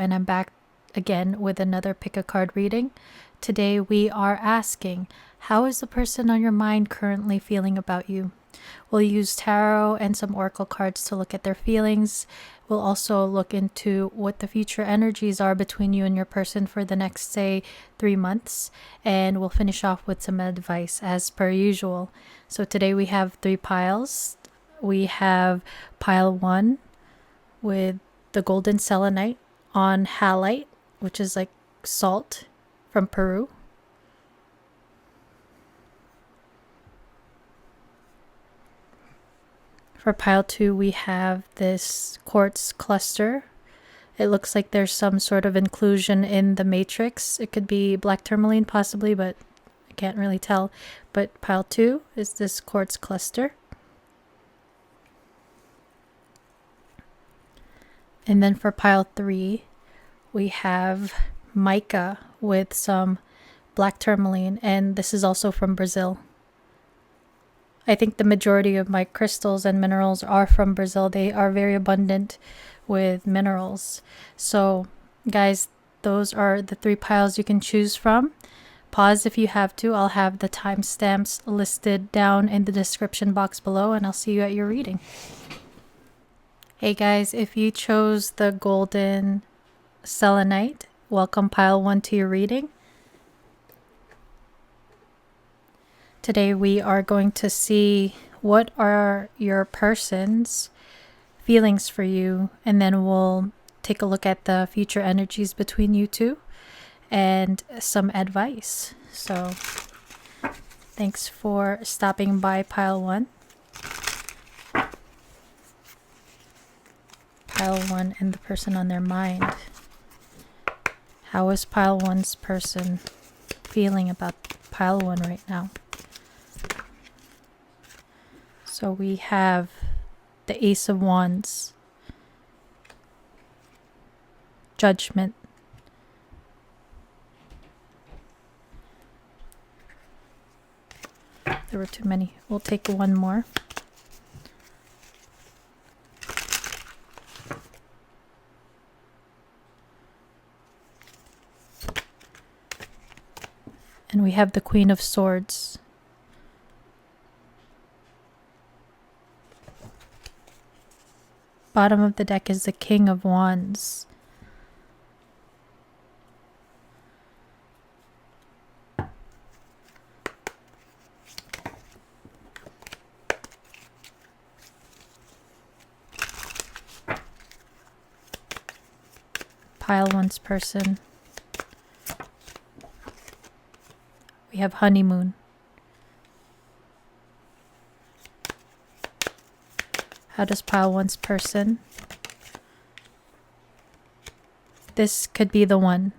and I'm back again with another pick a card reading. Today we are asking, how is the person on your mind currently feeling about you? We'll use tarot and some oracle cards to look at their feelings. We'll also look into what the future energies are between you and your person for the next, say, 3 months. And we'll finish off with some advice as per usual. So today we have 3 piles. We have pile 1 with the golden selenite on halite, which is like salt from Peru. For pile 2, we have this quartz cluster. It looks like there's some sort of inclusion in the matrix. It could be black tourmaline possibly, but I can't really tell. But pile 2 is this quartz cluster. And then for pile 3, we have mica with some black tourmaline, and this is also from Brazil. I think the majority of my crystals and minerals are from Brazil. They are very abundant with minerals. So guys, those are the 3 piles you can choose from. Pause if you have to. I'll have the timestamps listed down in the description box below, and I'll see you at your reading. Hey guys, if you chose the golden selenite, welcome pile 1 to your reading. Today we are going to see what are your person's feelings for you, and then we'll take a look at the future energies between you two and some advice. So thanks for stopping by pile 1. Pile 1 and the person on their mind. How is pile 1's person feeling about pile 1 right now? So we have the Ace of Wands, Judgment, there were too many. We'll take one more. And we have the Queen of Swords. Bottom of the deck is the King of Wands. Pile 1's person. We have Honeymoon. How does pile 1's person? This could be the one.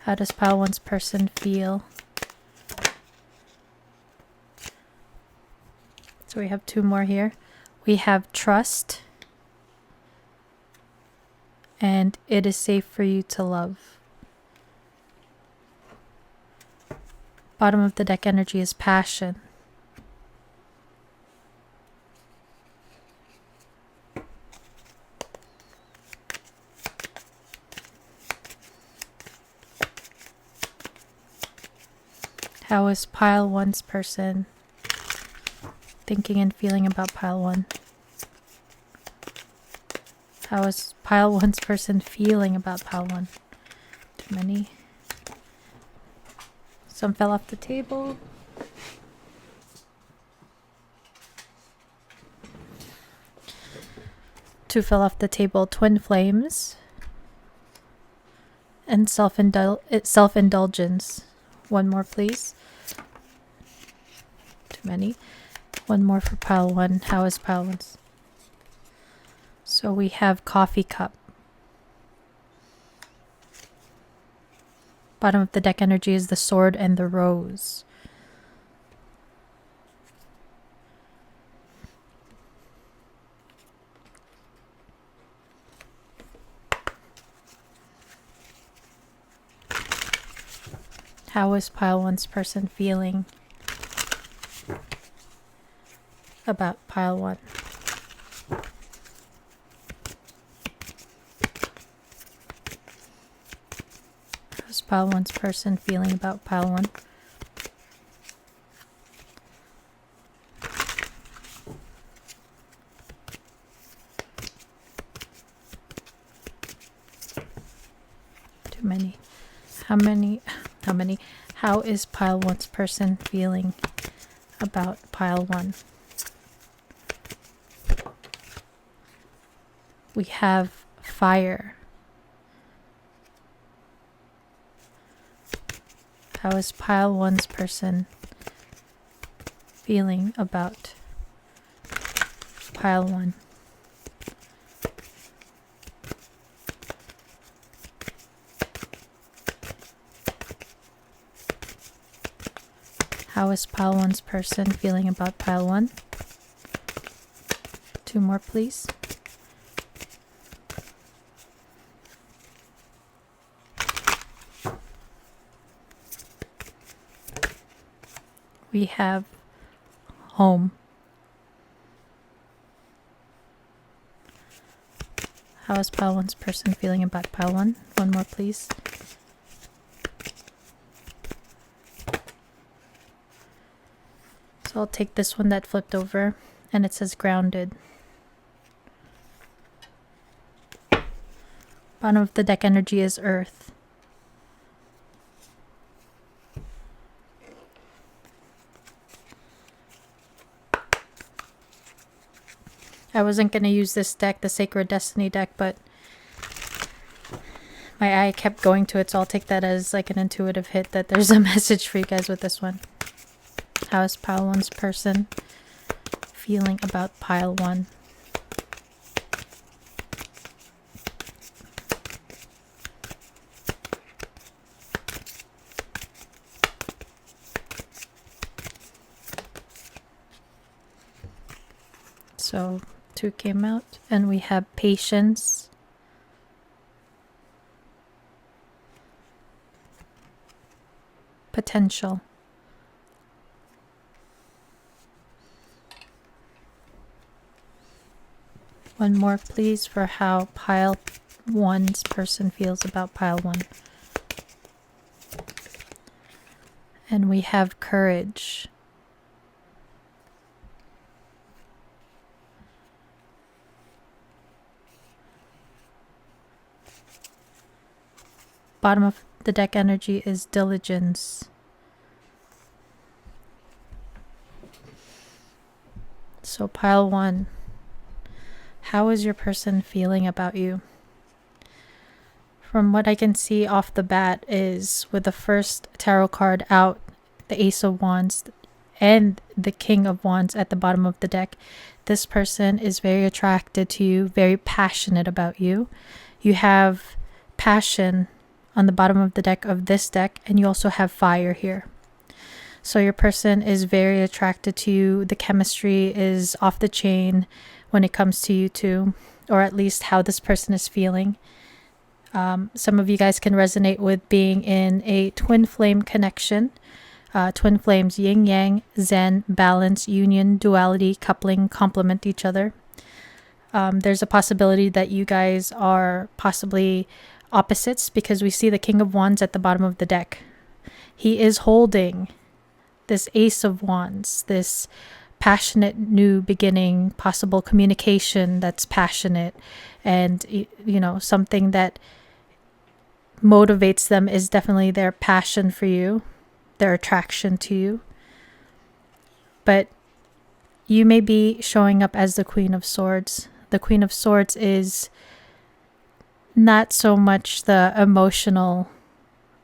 How does pile 1's person feel? So we have 2 more here. We have Trust. And It is safe for you to love. Bottom of the deck energy is Passion. How is pile 1's person thinking and feeling about pile 1? How is pile 1's person feeling about pile 1? Too many. Some fell off the table. Two fell off the table. Twin Flames. And self-indulgence. One more, please. Too many. One more for pile 1. How is pile 1's? So we have Coffee Cup. Bottom of the deck energy is the Sword and the Rose. How is pile 1's person feeling about pile 1? pile one's person feeling about pile one? Too many. How many? How is pile one's person feeling about pile one? We have fire. How is pile one's person feeling about pile one? How is pile one's person feeling about pile one? 2 more, please. We have home. How is pile one's person feeling about pile one? 1 more, please. So I'll take this one that flipped over, and it says grounded. Bottom of the deck energy is earth. I wasn't going to use this deck, the Sacred Destiny deck, but my eye kept going to it, so I'll take that as like an intuitive hit that there's a message for you guys with this one. How is pile one's person feeling about pile one? So 2 came out, and we have patience, potential. One more, please, for how pile one's person feels about pile one. And we have courage. Bottom of the deck energy is diligence. So pile one, how is your person feeling about you? From what I can see off the bat is with the first tarot card out, the Ace of Wands and the King of Wands at the bottom of the deck, this person is very attracted to you, very passionate about you. You have passion on the bottom of the deck of this deck, and you also have fire here. So your person is very attracted to you. The chemistry is off the chain when it comes to you two, or at least how this person is feeling. Some of you guys can resonate with being in a twin flame connection. Twin flames, yin yang, zen, balance, union, duality, coupling, complement each other. There's a possibility that you guys are possibly opposites, because we see the King of Wands at the bottom of the deck. He is holding this Ace of Wands, this passionate new beginning, possible communication that's passionate, and you know, something that motivates them is definitely their passion for you, their attraction to you. But you may be showing up as the Queen of Swords. The Queen of Swords is not so much the emotional,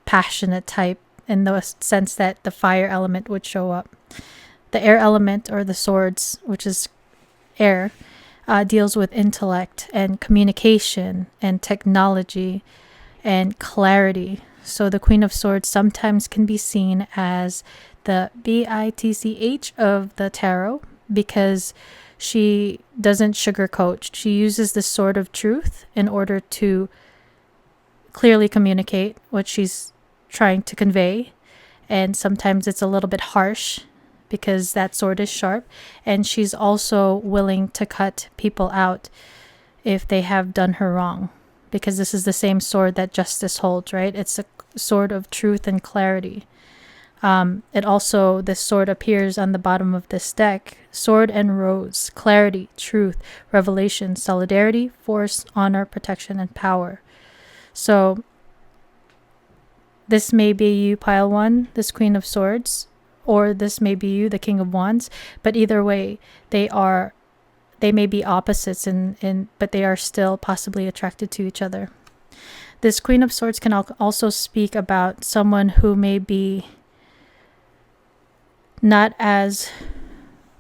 passionate type, in the sense that the fire element would show up. The air element, or the swords, which is air, deals with intellect and communication and technology and clarity. So the Queen of Swords sometimes can be seen as the bitch of the tarot, because she doesn't sugarcoat. She uses the sword of truth in order to clearly communicate what she's trying to convey. And sometimes it's a little bit harsh because that sword is sharp. And she's also willing to cut people out if they have done her wrong, because this is the same sword that justice holds, right? It's sword of truth and clarity. It also, this sword appears on the bottom of this deck. Sword and rose, clarity, truth, revelation, solidarity, force, honor, protection, and power. So this may be you, pile one, this Queen of Swords, or this may be you, the King of Wands. But either way, they may be opposites, but they are still possibly attracted to each other. This Queen of Swords can also speak about someone who may be not as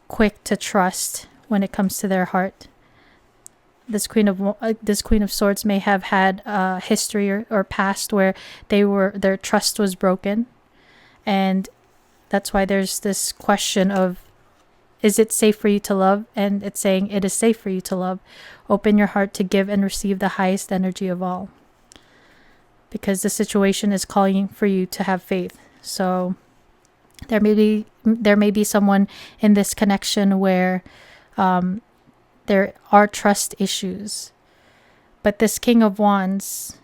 quick to trust when it comes to their heart. This Queen of Swords may have had a history or past where their trust was broken, and that's why there's this question of, is it safe for you to love? And it's saying it is safe for you to love. Open your heart to give and receive the highest energy of all, because the situation is calling for you to have faith. So there may be someone in this connection where there are trust issues. But this King of Wands,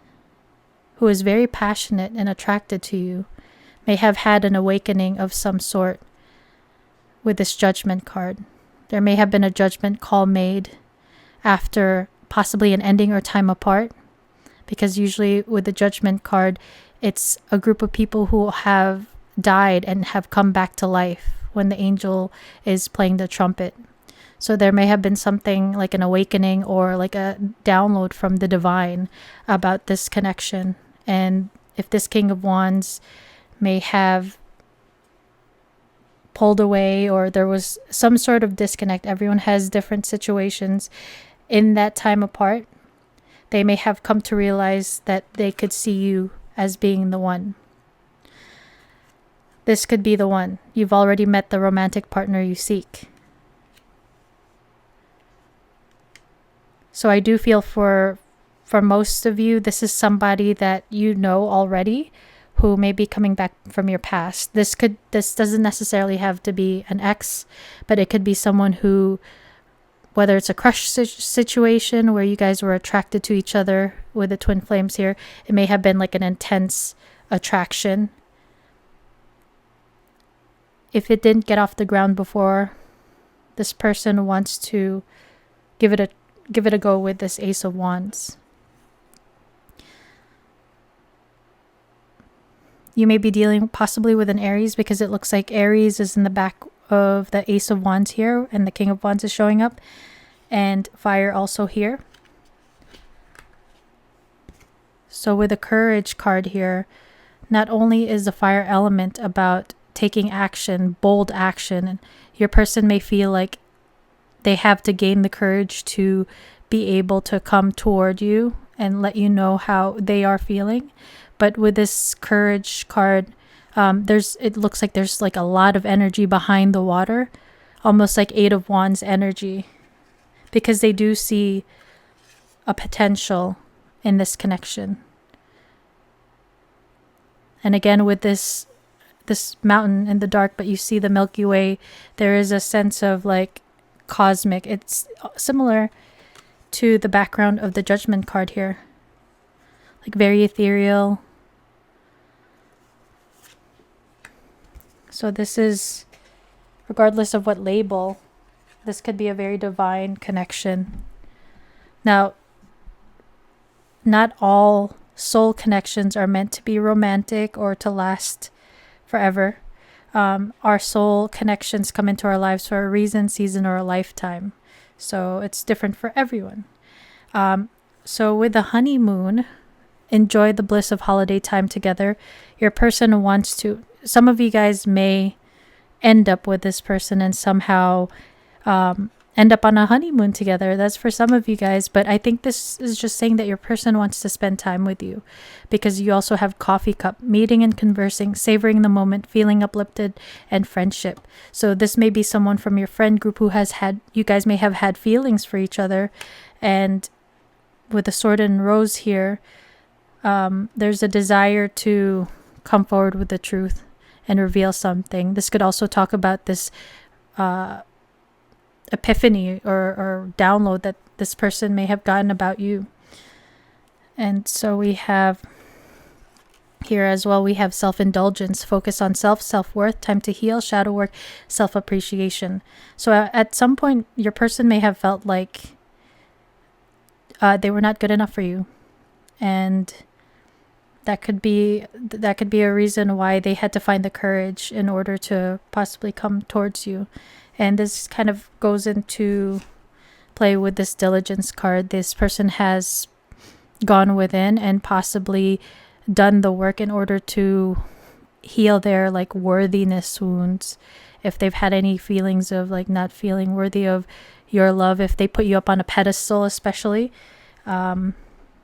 who is very passionate and attracted to you, may have had an awakening of some sort with this Judgment card. There may have been a judgment call made after possibly an ending or time apart, because usually with the Judgment card, it's a group of people who have died and have come back to life when the angel is playing the trumpet. So there may have been something like an awakening or like a download from the divine about this connection. And if this King of Wands may have pulled away, or there was some sort of disconnect, everyone has different situations in that time apart, they may have come to realize that they could see you as being the one. This could be the one. You've already met the romantic partner you seek. So I do feel for most of you, this is somebody that you know already who may be coming back from your past. This doesn't necessarily have to be an ex, but it could be someone who, whether it's a crush situation where you guys were attracted to each other with the twin flames here, it may have been like an intense attraction. If it didn't get off the ground before, this person wants to give it a go with this Ace of Wands. You may be dealing possibly with an Aries, because it looks like Aries is in the back of the Ace of Wands here, and the King of Wands is showing up, and fire also here. So with the Courage card here, not only is the fire element about taking action, bold action, your person may feel like they have to gain the courage to be able to come toward you and let you know how they are feeling. But with this Courage card, it looks like there's like a lot of energy behind the water, almost like Eight of Wands energy, because they do see a potential in this connection. And again, with this mountain in the dark, but you see the Milky Way, there is a sense of like cosmic. It's similar to the background of the Judgment card here, like very ethereal. So this is, regardless of what label, this could be a very divine connection. Now, not all soul connections are meant to be romantic or to last forever. Our soul connections come into our lives for a reason, season, or a lifetime. So it's different for everyone. So with the honeymoon, enjoy the bliss of holiday time together. Your person wants to, some of you guys may end up with this person and somehow end up on a honeymoon together. That's for some of you guys, but I think this is just saying that your person wants to spend time with you, because you also have coffee cup, meeting and conversing, savoring the moment, feeling uplifted, and friendship. So this may be someone from your friend group who you guys may have had feelings for each other. And with the Sword and Rose here, there's a desire to come forward with the truth and reveal something. This could also talk about this epiphany or download that this person may have gotten about you. And so we have Here as well, we have self-indulgence, focus on self-worth, time to heal, shadow work, self-appreciation. So at some point, your person may have felt like they were not good enough for you, and that could be a reason why they had to find the courage in order to possibly come towards you. And this kind of goes into play with this diligence card. This person has gone within and possibly done the work in order to heal their like worthiness wounds. If they've had any feelings of like not feeling worthy of your love, if they put you up on a pedestal, especially,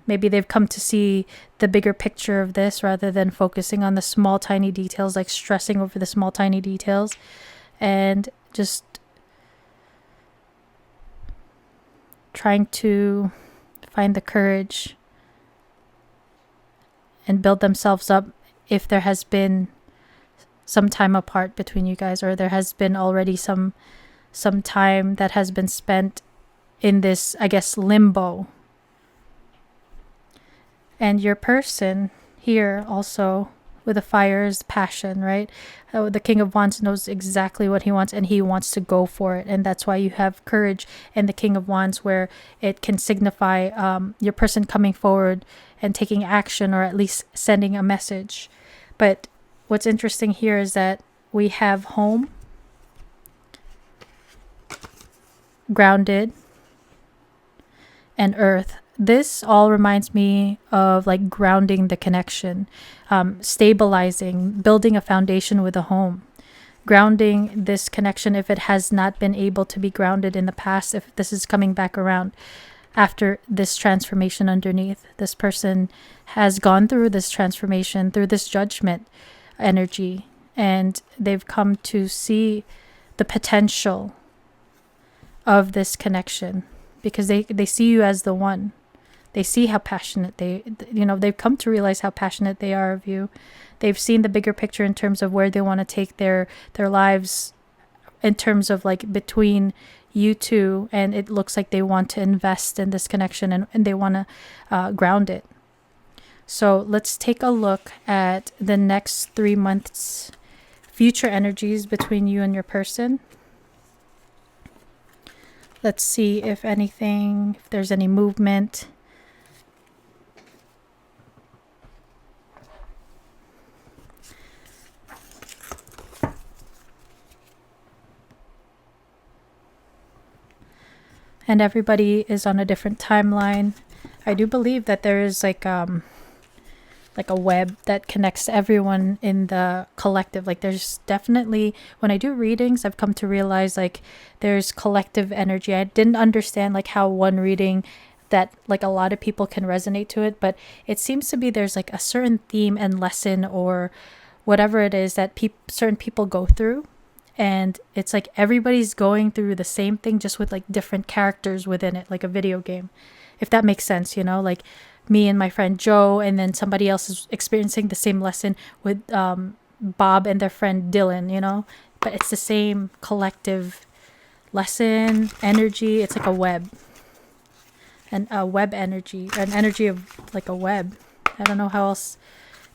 maybe they've come to see the bigger picture of this rather than focusing on the small tiny details, like stressing over the small tiny details, and just trying to find the courage and build themselves up if there has been some time apart between you guys, or there has been already some time that has been spent in this, I guess, limbo. And your person here also with the fire is passion, right? The King of Wands knows exactly what he wants, and he wants to go for it. And that's why you have courage in the King of Wands, where it can signify your person coming forward and taking action, or at least sending a message. But what's interesting here is that we have home, grounded, and earth. This all reminds me of like grounding the connection, stabilizing, building a foundation with a home, grounding this connection if it has not been able to be grounded in the past, if this is coming back around after this transformation underneath. This person has gone through this transformation, through this judgment energy, and they've come to see the potential of this connection because they see you as the one. They see how passionate they've come to realize how passionate they are of you. They've seen the bigger picture in terms of where they want to take their lives in terms of like between you two, and it looks like they want to invest in this connection, and they want to ground it. So let's take a look at the next 3 months future energies between you and your person. Let's see if there's any movement. And everybody is on a different timeline. I do believe that there is like a web that connects everyone in the collective. Like there's definitely, when I do readings, I've come to realize like there's collective energy. I didn't understand like how one reading that like a lot of people can resonate to it, but it seems to be there's like a certain theme and lesson or whatever it is that certain people go through. And it's like everybody's going through the same thing, just with like different characters within it, like a video game, if that makes sense, like me and my friend Joe, and then somebody else is experiencing the same lesson with Bob and their friend Dylan, but it's the same collective lesson energy. It's like a web, and a web energy, an energy of like a web. I don't know how else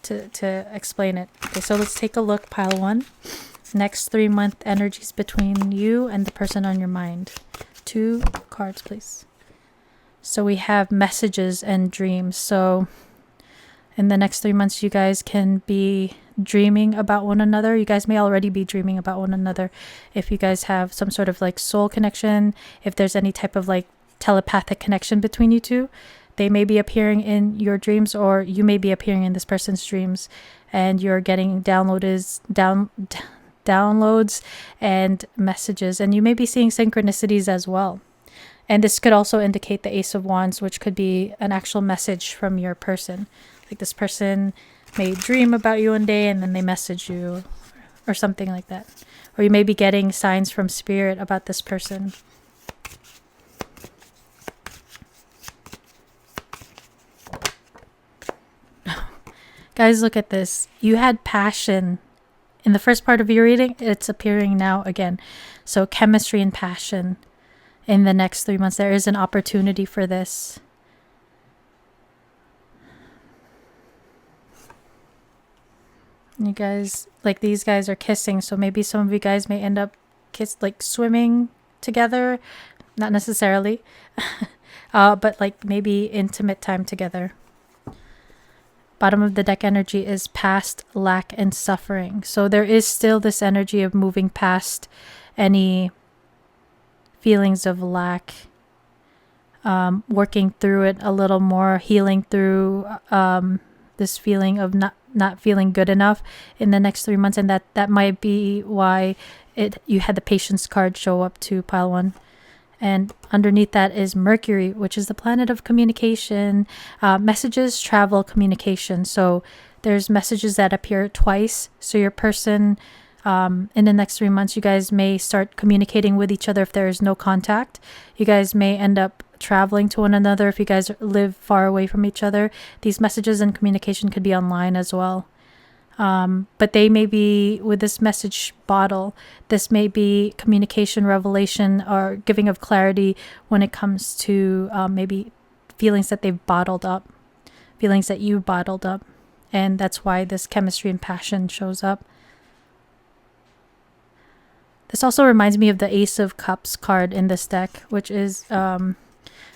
to explain it. Okay, so let's take a look. Pile 1. Next 3 month energies between you and the person on your mind. 2 cards, please. So we have messages and dreams. So in the next 3 months, you guys can be dreaming about one another. You guys may already be dreaming about one another. If you guys have some sort of like soul connection, if there's any type of like telepathic connection between you two, they may be appearing in your dreams, or you may be appearing in this person's dreams, and you're getting downloads and messages, and you may be seeing synchronicities as well. And this could also indicate the Ace of Wands, which could be an actual message from your person. Like this person may dream about you one day and then they message you or something like that. Or you may be getting signs from spirit about this person. Guys, look at this. You had passion in the first part of your reading. It's appearing now again. So chemistry and passion in the next 3 months. There is an opportunity for this. You guys, like these guys are kissing, so maybe some of you guys may end up like swimming together. Not necessarily, but like maybe intimate time together. Bottom of the deck energy is past, lack, and suffering. So there is still this energy of moving past any feelings of lack, working through it a little more, healing through this feeling of not feeling good enough in the next 3 months. And that might be why you had the patience card show up to pile 1. And underneath that is Mercury, which is the planet of communication, messages, travel, communication. So there's messages that appear twice. So your person, in the next 3 months, you guys may start communicating with each other if there is no contact. You guys may end up traveling to one another if you guys live far away from each other. These messages and communication could be online as well. But they may be with this message bottle. This may be communication, revelation, or giving of clarity when it comes to maybe feelings that they've bottled up, feelings that you bottled up. And that's why this chemistry and passion shows up. This also reminds me of the Ace of Cups card in this deck, which is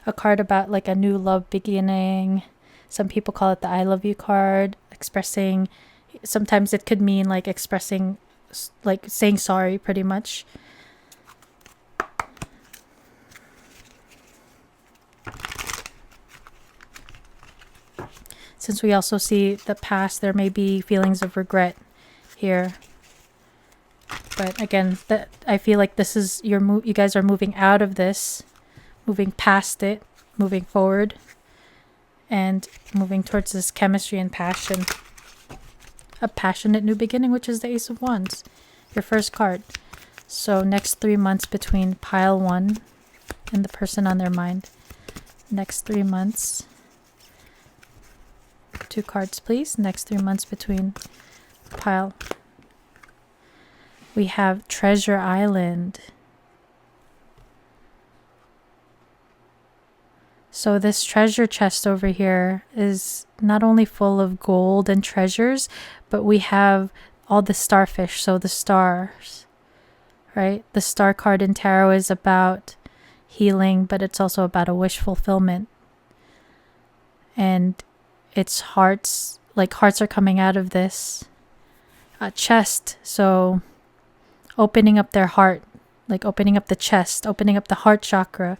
a card about like a new love beginning. Some people call it the I love you card, expressing. Sometimes it could mean like expressing, like saying sorry, pretty much. Since we also see the past, there may be feelings of regret here. But again, I feel like this is you guys are moving out of this, moving past it, moving forward, and moving towards this chemistry and passion. A passionate new beginning, which is the Ace of Wands, your first card. So next 3 months between pile 1 and the person on their mind. Next 3 months. 2 cards, please. Next 3 months between pile. We have Treasure Island. So this treasure chest over here is not only full of gold and treasures, but we have all the starfish, so the stars, right? The star card in tarot is about healing, but it's also about a wish fulfillment. And it's hearts, like hearts are coming out of this chest. So opening up their heart, like opening up the chest, opening up the heart chakra.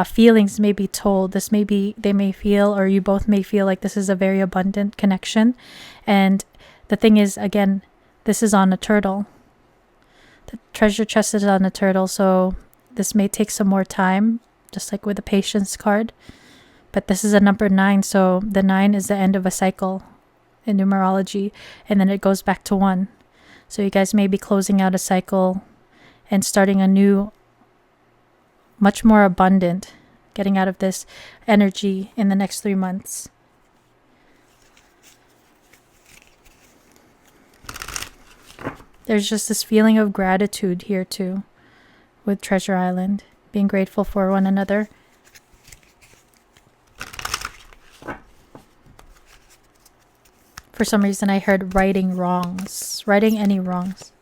Feelings may be told. This may be, they may feel, or you both may feel like this is a very abundant connection. And the thing is, again, this is on a turtle. The treasure chest is on a turtle, so this may take some more time, just like with the patience card. But this is a number 9, so the 9 is the end of a cycle in numerology, and then it goes back to 1. So you guys may be closing out a cycle and starting a new, much more abundant, getting out of this energy in the next 3 months. There's just this feeling of gratitude here too with Treasure Island, being grateful for one another. For some reason I heard righting any wrongs.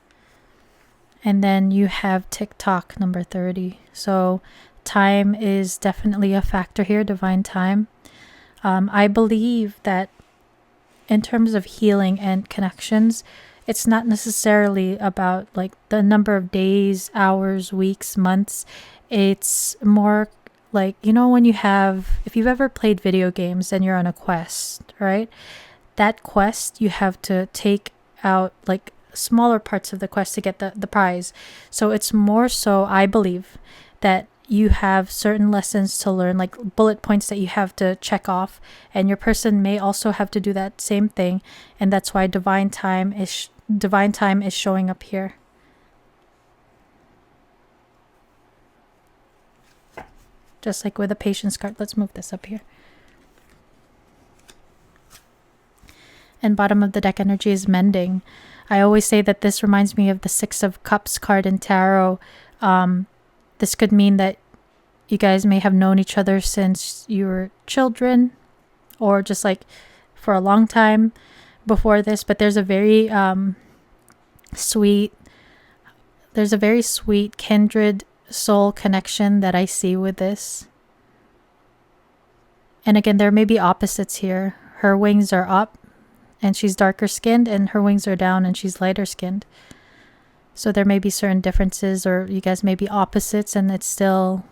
And then you have TikTok number 30. So time is definitely a factor here, divine time. I believe that in terms of healing and connections, it's not necessarily about like the number of days, hours, weeks, months. It's more like, you know, when if you've ever played video games and you're on a quest, right? That quest, you have to take out like smaller parts of the quest to get the prize. So it's more so, I believe, that you have certain lessons to learn, like bullet points that you have to check off, and your person may also have to do that same thing, and that's why divine time is showing up here. Just like with a patience card. Let's move this up here. And bottom of the deck energy is mending. I always say that this reminds me of the 6 of Cups card in tarot. This could mean that you guys may have known each other since you were children, or just like for a long time. before this, but there's a very sweet kindred soul connection that I see with this. And again, there may be opposites here. Her wings are up and she's darker skinned, and her wings are down and she's lighter skinned. So there may be certain differences, or you guys may be opposites, and it's still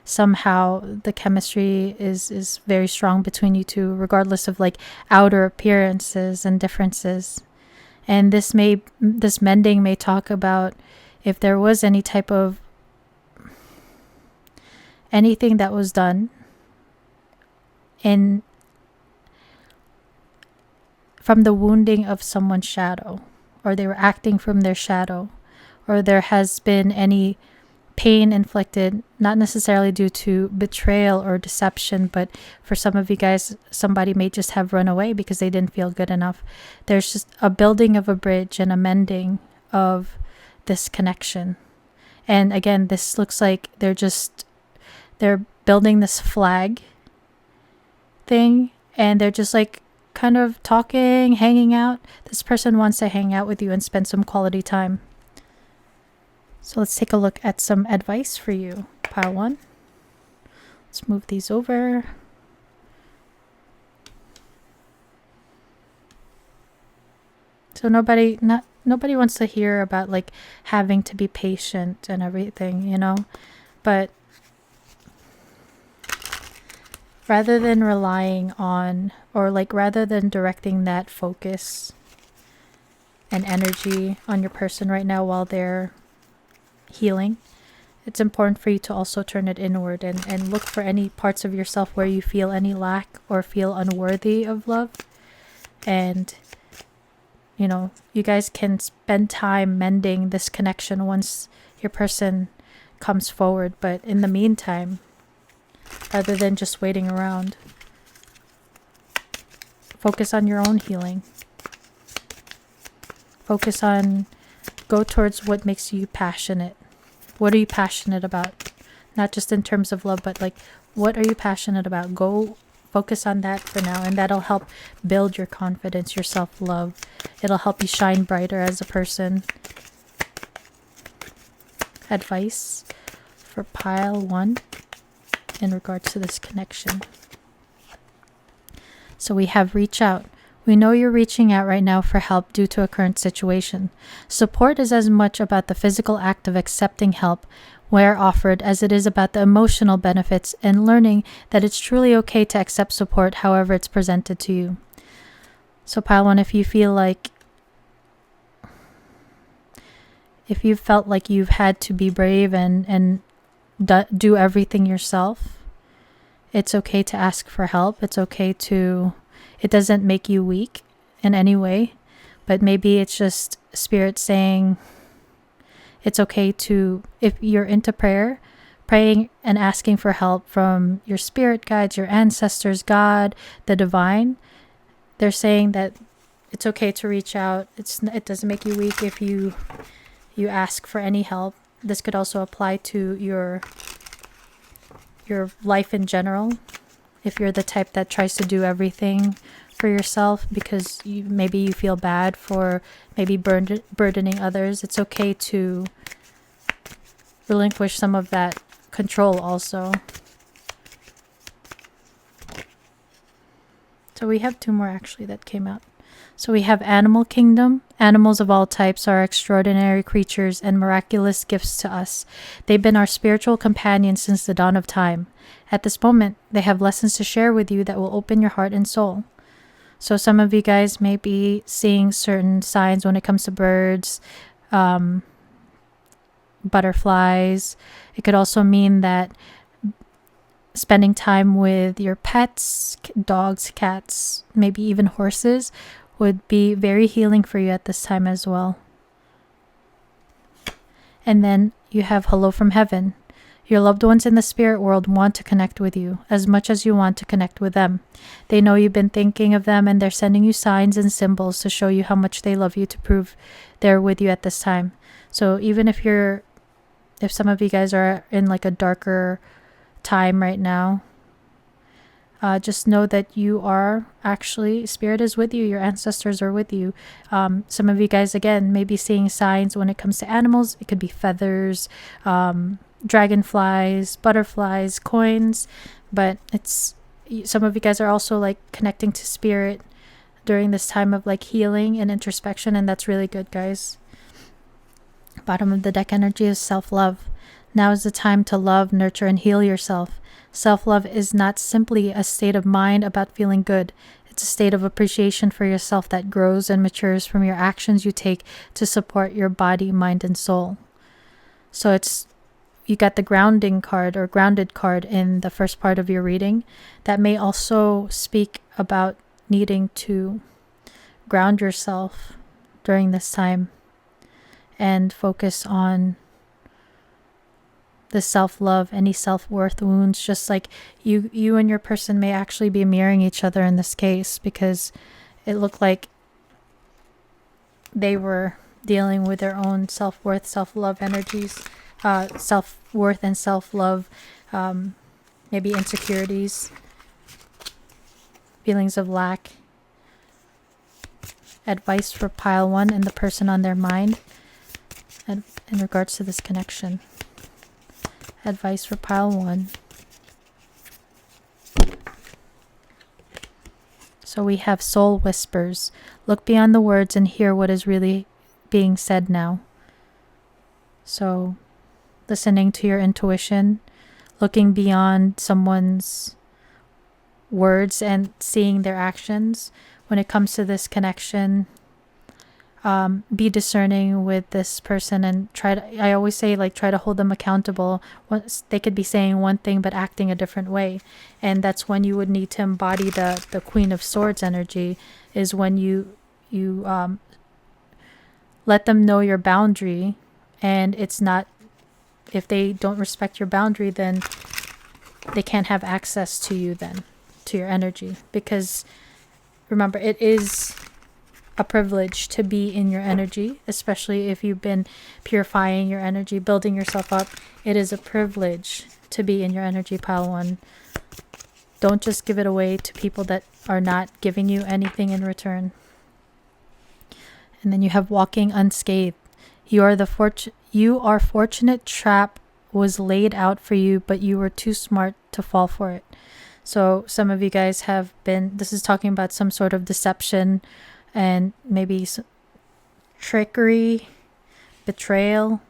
somehow the chemistry is very strong between you two, regardless of like outer appearances and differences. And this mending may talk about if there was any type of anything that was done from the wounding of someone's shadow, or they were acting from their shadow, or there has been any pain inflicted, not necessarily due to betrayal or deception, but for some of you guys, somebody may just have run away because they didn't feel good enough. There's just a building of a bridge and a mending of this connection. And again, this looks like they're building this flag thing, and they're just like kind of talking, hanging out. This person wants to hang out with you and spend some quality time. So let's take a look at some advice for you, pile 1. Let's move these over. So nobody wants to hear about like having to be patient and everything, you know, but rather than relying on, or like rather than directing that focus and energy on your person right now while they're healing, it's important for you to also turn it inward and look for any parts of yourself where you feel any lack or feel unworthy of love. And you know, you guys can spend time mending this connection once your person comes forward. But in the meantime, rather than just waiting around, focus on your own healing. Go towards what makes you passionate. What are you passionate about? Not just in terms of love, but like, what are you passionate about? Go focus on that for now, and that'll help build your confidence, your self-love. It'll help you shine brighter as a person. Advice for pile 1 in regards to this connection. So we have reach out. We know you're reaching out right now for help due to a current situation. Support is as much about the physical act of accepting help where offered as it is about the emotional benefits and learning that it's truly okay to accept support however it's presented to you. So pile 1, if you felt like you've had to be brave and do everything yourself, it's okay to ask for help. It doesn't make you weak in any way, but maybe it's just spirit saying it's okay to, if you're into praying and asking for help from your spirit guides, your ancestors, God, the divine, they're saying that it's okay to reach out. It doesn't make you weak if you ask for any help. This could also apply to your life in general. If you're the type that tries to do everything for yourself because maybe you feel bad for maybe burdening others, it's okay to relinquish some of that control also. So we have 2 more actually that came out. So we have Animal Kingdom. Animals of all types are extraordinary creatures and miraculous gifts to us. They've been our spiritual companions since the dawn of time. At this moment, they have lessons to share with you that will open your heart and soul. So some of you guys may be seeing certain signs when it comes to birds, butterflies. It could also mean that spending time with your pets, dogs, cats, maybe even horses, would be very healing for you at this time as well. And then you have Hello from Heaven. Your loved ones in the spirit world want to connect with you as much as you want to connect with them. They know you've been thinking of them, and they're sending you signs and symbols to show you how much they love you, to prove they're with you at this time. So even if some of you guys are in like a darker time right now, Just know that you are actually, spirit is with you, your ancestors are with you. Some of you guys, again, may be seeing signs when it comes to animals. It could be feathers, dragonflies, butterflies, coins, but some of you guys are also like connecting to spirit during this time of like healing and introspection, and that's really good, guys. Bottom of the deck energy is self-love. Now is the time to love, nurture, and heal yourself. Self-love is not simply a state of mind about feeling good. It's a state of appreciation for yourself that grows and matures from your actions you take to support your body, mind, and soul. So you got the grounding card or grounded card in the first part of your reading. That may also speak about needing to ground yourself during this time and focus on the self-love, any self-worth wounds. Just like you and your person may actually be mirroring each other in this case, because it looked like they were dealing with their own self-worth, self-love energies, self-worth and self-love, maybe insecurities, feelings of lack. Advice for pile 1 and the person on their mind and in regards to this connection. Advice for pile 1. So we have soul whispers. Look beyond the words and hear what is really being said now. So listening to your intuition, looking beyond someone's words and seeing their actions. When it comes to this connection, be discerning with this person and I always say, like, try to hold them accountable. They could be saying one thing but acting a different way, and that's when you would need to embody the Queen of Swords energy, is when you let them know your boundary, and it's not, if they don't respect your boundary, then they can't have access to you, then to your energy, because remember, it is a privilege to be in your energy, especially if you've been purifying your energy, building yourself up. It is a privilege to be in your energy, pile 1. Don't just give it away to people that are not giving you anything in return. And then you have walking unscathed. You are fortunate. Trap was laid out for you, but you were too smart to fall for it. So some of you guys have been, this is talking about some sort of deception and maybe trickery, betrayal,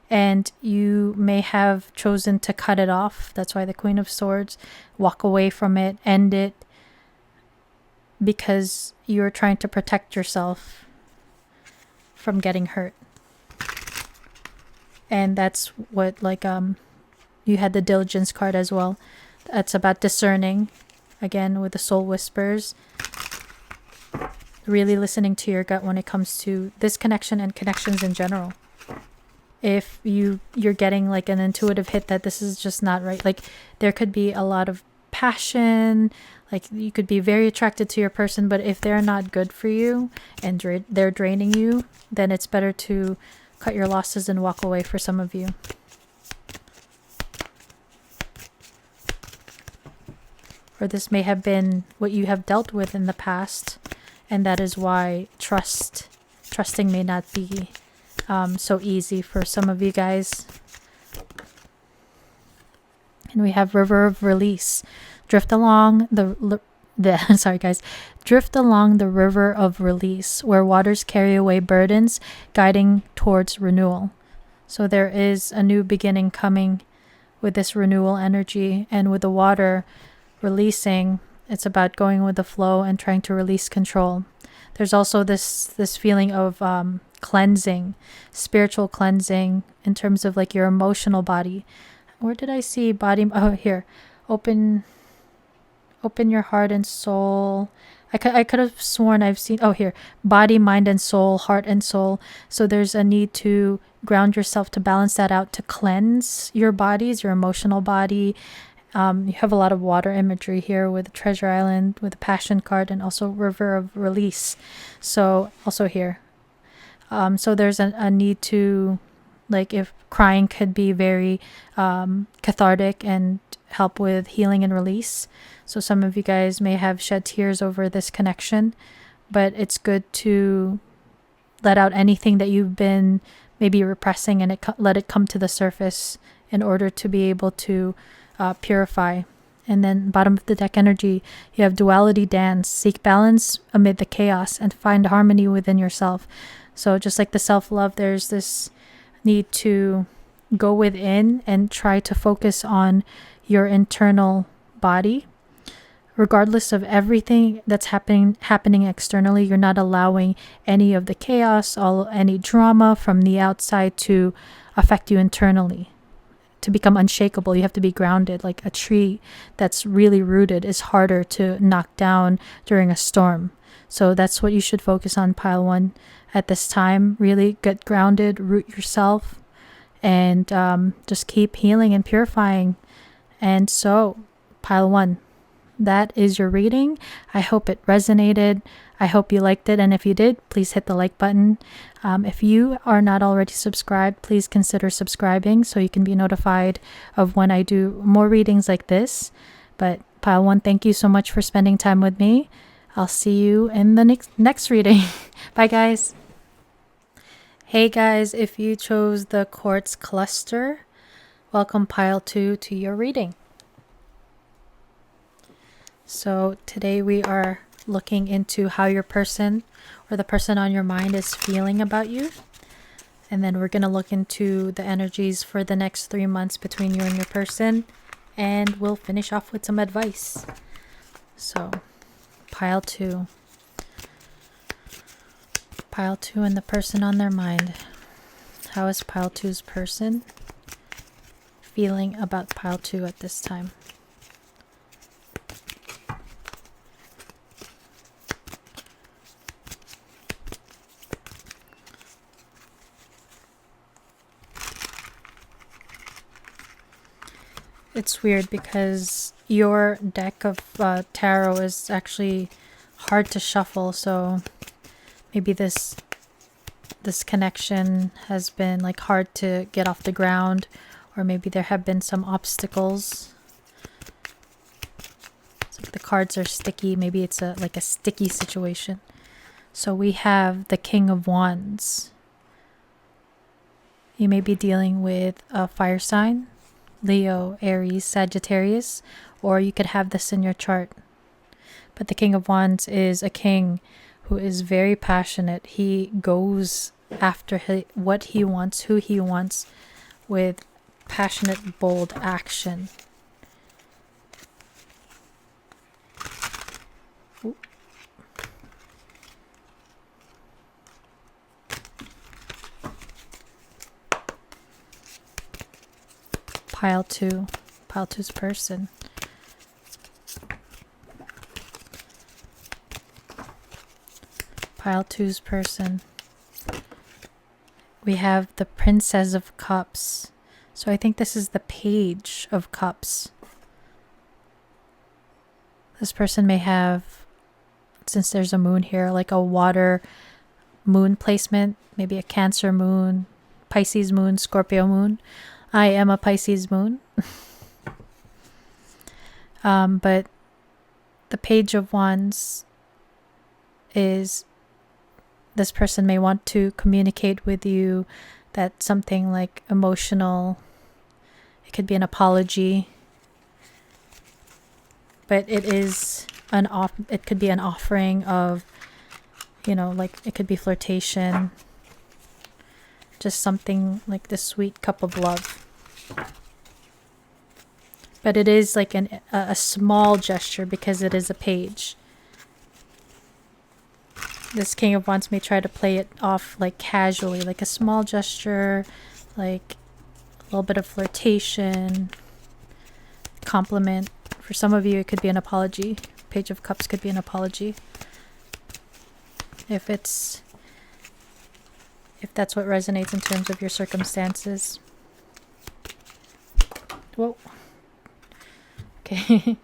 and you may have chosen to cut it off. That's why the Queen of Swords, walk away from it, end it, because you're trying to protect yourself from getting hurt. And that's what, like, you had the diligence card as well. That's about discerning, again, with the soul whispers. Really listening to your gut when it comes to this connection and connections in general. If you're getting like an intuitive hit that this is just not right, like there could be a lot of passion, like you could be very attracted to your person, but if they're not good for you and they're draining you, then it's better to cut your losses and walk away for some of you. Or this may have been what you have dealt with in the past, and that is why trusting may not be so easy for some of you guys. And we have River of Release. Drift along drift along the river of release, where waters carry away burdens, guiding towards renewal. So there is a new beginning coming with this renewal energy, and with the water releasing, it's about going with the flow and trying to release control. There's also this feeling of cleansing, spiritual cleansing, in terms of like your emotional body. Where did I see body? Oh, here. Open your heart and soul. I could have sworn I've seen, oh, here. Body, mind, and soul, heart and soul. So there's a need to ground yourself, to balance that out, to cleanse your bodies, your emotional body. You have a lot of water imagery here with Treasure Island, with the Passion card, and also River of Release. So also here. So there's a need to, like, if crying could be very cathartic and help with healing and release. So some of you guys may have shed tears over this connection, but it's good to let out anything that you've been maybe repressing, and let it come to the surface in order to be able to purify. And then bottom of the deck energy, you have duality dance, seek balance amid the chaos and find harmony within yourself. So just like the self-love, there's this need to go within and try to focus on your internal body. Regardless of everything that's happening externally, you're not allowing any of the chaos, any drama from the outside to affect you internally. To become unshakable, you have to be grounded. Like a tree that's really rooted is harder to knock down during a storm. So that's what you should focus on, pile 1, at this time. Really get grounded, root yourself, and just keep healing and purifying. And so, pile 1, that is your reading. I hope it resonated. I hope you liked it. And if you did, please hit the like button. If you are not already subscribed, please consider subscribing so you can be notified of when I do more readings like this. But pile 1, thank you so much for spending time with me. I'll see you in the next reading. Bye, guys. Hey, guys, if you chose the quartz cluster, welcome pile 2 to your reading. So today we are looking into how your person or the person on your mind is feeling about you. And then we're going to look into the energies for the next 3 months between you and your person. And we'll finish off with some advice. So, pile 2. Pile 2 and the person on their mind. How is pile 2's person feeling about pile 2 at this time? It's weird because your deck of tarot is actually hard to shuffle, so maybe this connection has been like hard to get off the ground, or maybe there have been some obstacles. It's like the cards are sticky. Maybe it's like a sticky situation. So we have the King of Wands. You may be dealing with a fire sign, Leo, Aries, Sagittarius, or you could have this in your chart. But the King of Wands is a king who is very passionate. He goes after what he wants, who he wants, with passionate, bold action. Ooh. Pile 2. Pile 2's person. Pile 2's person. We have the Princess of Cups. So I think this is the Page of Cups. This person may have, since there's a moon here, like a water moon placement. Maybe a Cancer moon, Pisces moon, Scorpio moon. I am a Pisces moon. But the Page of Wands is, this person may want to communicate with you that something like emotional. It could be an apology. But it is it could be an offering of, like it could be flirtation. Just something like the sweet cup of love. But it is like a small gesture because it is a page. This King of Wands may try to play it off like casually, like a small gesture, like a little bit of flirtation, compliment. For some of you, it could be an apology. Page of Cups could be an apology. If that's what resonates in terms of your circumstances. Whoa. Okay.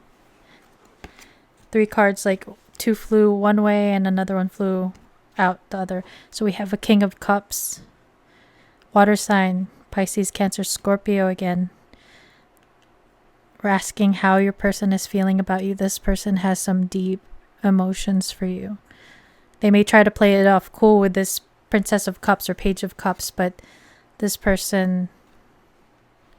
3 cards, like 2 flew one way and another one flew out the other. So we have a King of Cups. Water sign, Pisces, Cancer, Scorpio again. We're asking how your person is feeling about you. This person has some deep emotions for you. They may try to play it off cool with this Princess of Cups or Page of Cups, but this person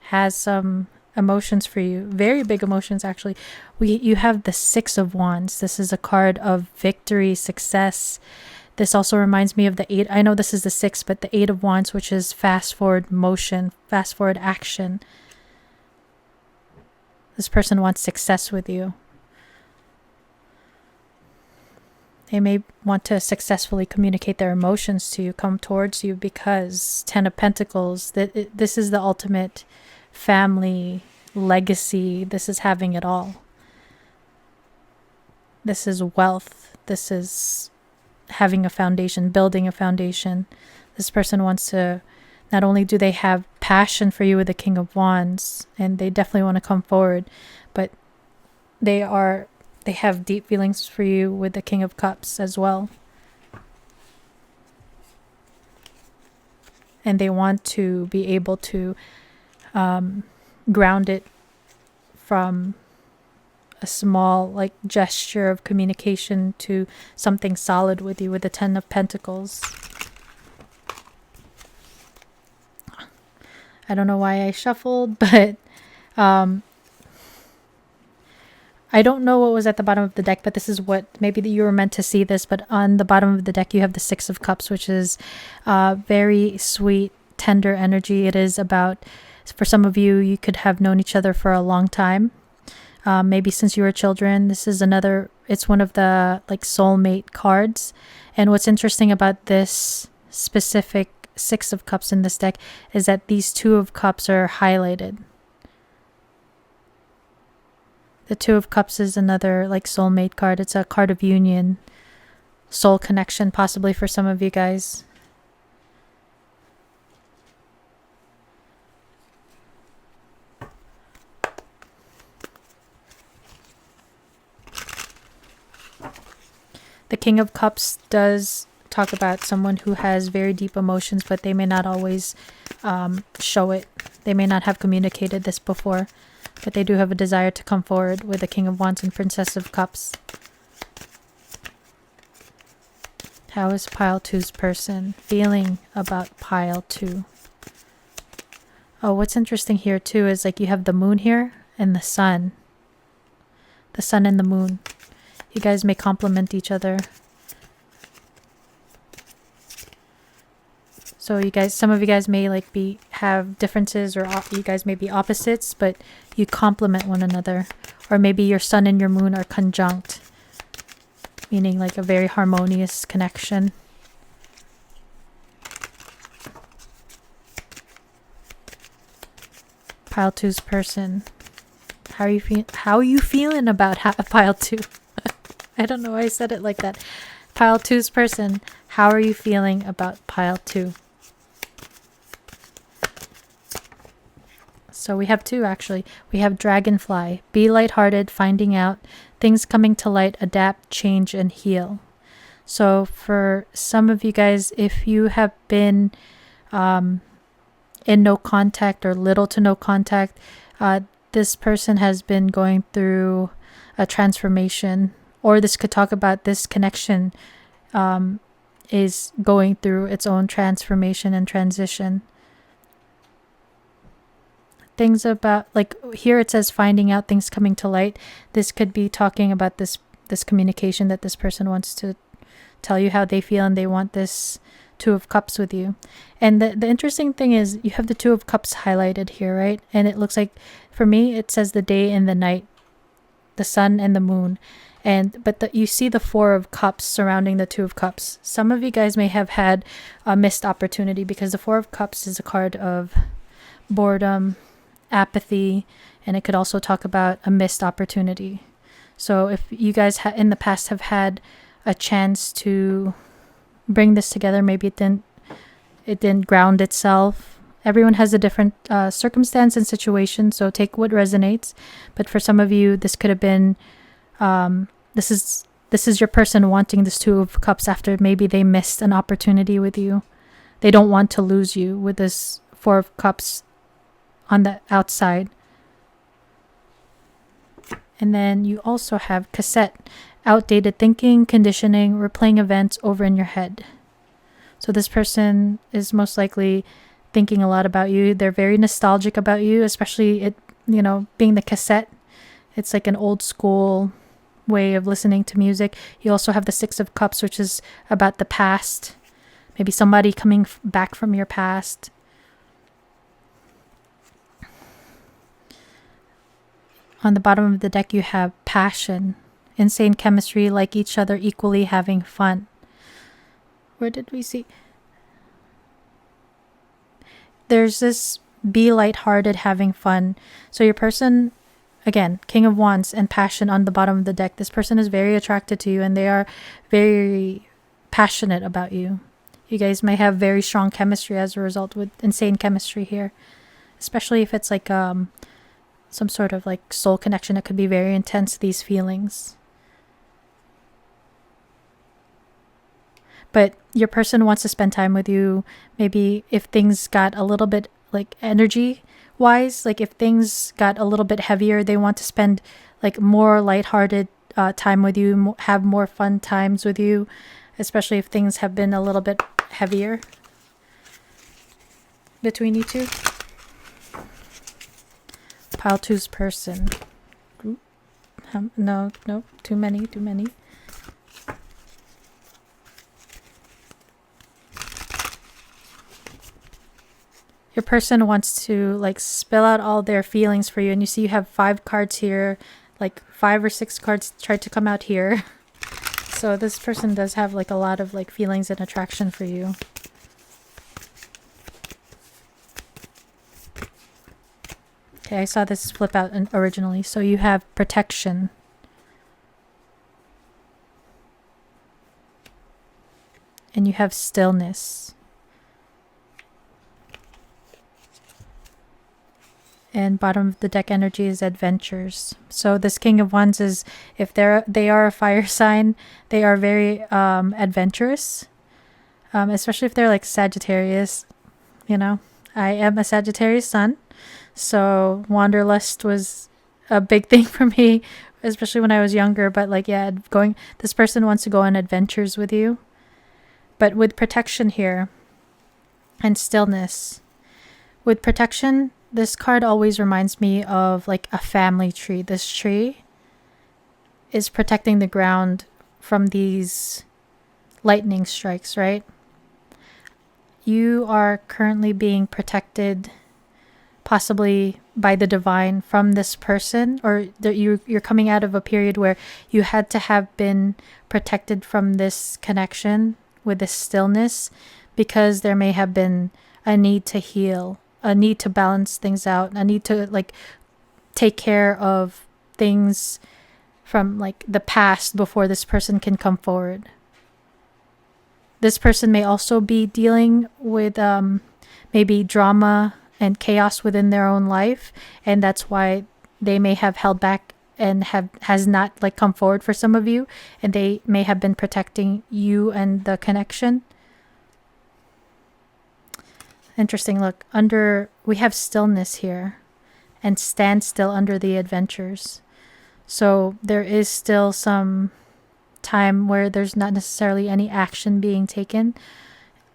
has some emotions for you. Very big emotions, actually. You have the Six of Wands. This is a card of victory, success. This also reminds me of the Eight. I know this is the Six, but the Eight of Wands, which is fast forward motion, fast forward action. This person wants success with you. They may want to successfully communicate their emotions to you, come towards you, because Ten of Pentacles, this is the ultimate family, legacy. This is having it all. This is wealth. This is having a foundation, building a foundation. This person wants to, not only do they have passion for you with the King of Wands, and they definitely want to come forward, but they have deep feelings for you with the King of Cups as well. And they want to be able to ground it from a small gesture of communication to something solid with you with the Ten of Pentacles. I don't know why I shuffled, but I don't know what was at the bottom of the deck, but this is what, maybe you were meant to see this, but on the bottom of the deck you have the Six of Cups, which is very sweet, tender energy. It is about, for some of you, you could have known each other for a long time. Maybe since you were children. This is it's one of the soulmate cards. And what's interesting about this specific Six of Cups in this deck is that these Two of Cups are highlighted. The Two of Cups is another soulmate card. It's a card of union, soul connection, possibly for some of you guys. The King of Cups does talk about someone who has very deep emotions, but they may not always show it. They may not have communicated this before, but they do have a desire to come forward with the King of Wands and Princess of Cups. How is pile 2's person feeling about pile 2? Oh, what's interesting here too is you have the moon here and the sun. The sun and the moon. You guys may complement each other. So some of you guys may have differences, or you guys may be opposites, but you complement one another. Or maybe your sun and your moon are conjunct, meaning a very harmonious connection. Pile 2's person. How are you feeling about pile 2? I don't know why I said it like that. Pile 2's person, how are you feeling about pile 2? So we have two, actually. We have Dragonfly. Be lighthearted, finding out, things coming to light, adapt, change, and heal. So for some of you guys, if you have been in no contact or little to no contact, this person has been going through a transformation. Or this could talk about this connection is going through its own transformation and transition. Things about, here it says finding out, things coming to light. This could be talking about this communication that this person wants to tell you how they feel, and they want this Two of Cups with you. And the interesting thing is you have the Two of Cups highlighted here, right? And it looks like, for me, it says the day and the night, the sun and the moon. But you see the Four of Cups surrounding the Two of Cups. Some of you guys may have had a missed opportunity, because the Four of Cups is a card of boredom, apathy, and it could also talk about a missed opportunity. So if you guys in the past have had a chance to bring this together, maybe it didn't ground itself. Everyone has a different circumstance and situation, so take what resonates. But for some of you, this could have been this is your person wanting this Two of Cups after maybe they missed an opportunity with you. They don't want to lose you with this Four of Cups on the outside. And then you also have cassette, outdated thinking, conditioning, replaying events over in your head. So this person is most likely thinking a lot about you. They're very nostalgic about you, especially it, being the cassette. It's like an old school way of listening to music. You also have the Six of Cups, which is about the past. Maybe somebody coming back from your past. On the bottom of the deck, you have passion, insane chemistry, like each other, equally having fun. Where did we see? There's this be lighthearted, having fun. So your person, again, King of Wands and passion on the bottom of the deck. This person is very attracted to you and they are very passionate about you. You guys may have very strong chemistry as a result, with insane chemistry here. Especially if it's like some sort of like soul connection. It could be very intense, these feelings. But your person wants to spend time with you. Maybe if things got a little bit like energy wise, like if things got a little bit heavier, they want to spend like more lighthearted time with you, have more fun times with you, especially if things have been a little bit heavier between you two. Pile two's person. No, too many. Your person wants to like spill out all their feelings for you, and you see you have 5 cards here, like 5 or 6 cards tried to come out here. So this person does have like a lot of like feelings and attraction for you. Okay, I saw this flip out originally. So you have protection. And you have stillness. And bottom of the deck energy is adventures. So this King of Wands is, if they are a fire sign, they are very adventurous. Especially if they're like Sagittarius. I am a Sagittarius sun. So wanderlust was a big thing for me, especially when I was younger. But like, yeah, this person wants to go on adventures with you. But with protection here and stillness. With protection, this card always reminds me of like a family tree. This tree is protecting the ground from these lightning strikes, right? You are currently being protected possibly by the divine from this person, or you're coming out of a period where you had to have been protected from this connection with this stillness, because there may have been a need to heal, a need to balance things out, a need to like take care of things from like the past before this person can come forward. This person may also be dealing with maybe drama and chaos within their own life, and that's why they may have held back and has not like come forward for some of you, and they may have been protecting you and the connection. Interesting. Look, we have stillness here and stand still under the adventures. So there is still some time where there's not necessarily any action being taken,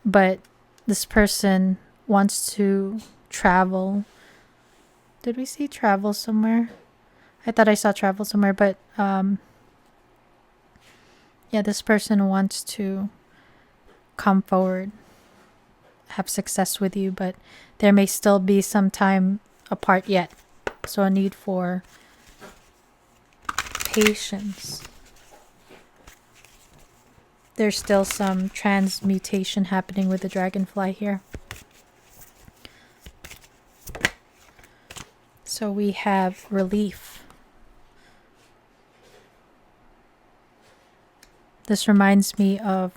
but this person wants to travel. Did we see travel somewhere? I thought I saw travel somewhere, but yeah, this person wants to come forward, have success with you, but there may still be some time apart yet. So a need for patience. There's still some transmutation happening with the dragonfly here. So we have relief. This reminds me of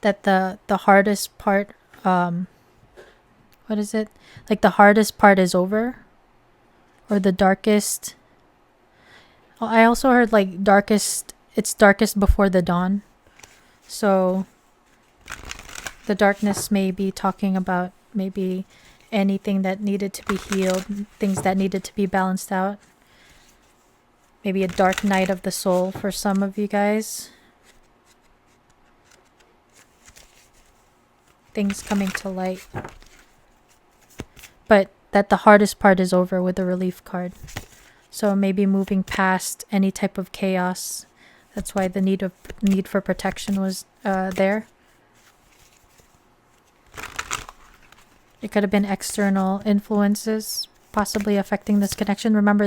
that the hardest part, what is it? Like the hardest part is over, or the darkest. I also heard like darkest, it's darkest before the dawn. So the darkness may be talking about maybe anything that needed to be healed, things that needed to be balanced out. maybe a dark night of the soul for some of you guys. Things coming to light. But that the hardest part is over with the relief card. So maybe moving past any type of chaos. That's why the need for protection was there. It could have been external influences possibly affecting this connection. Remember,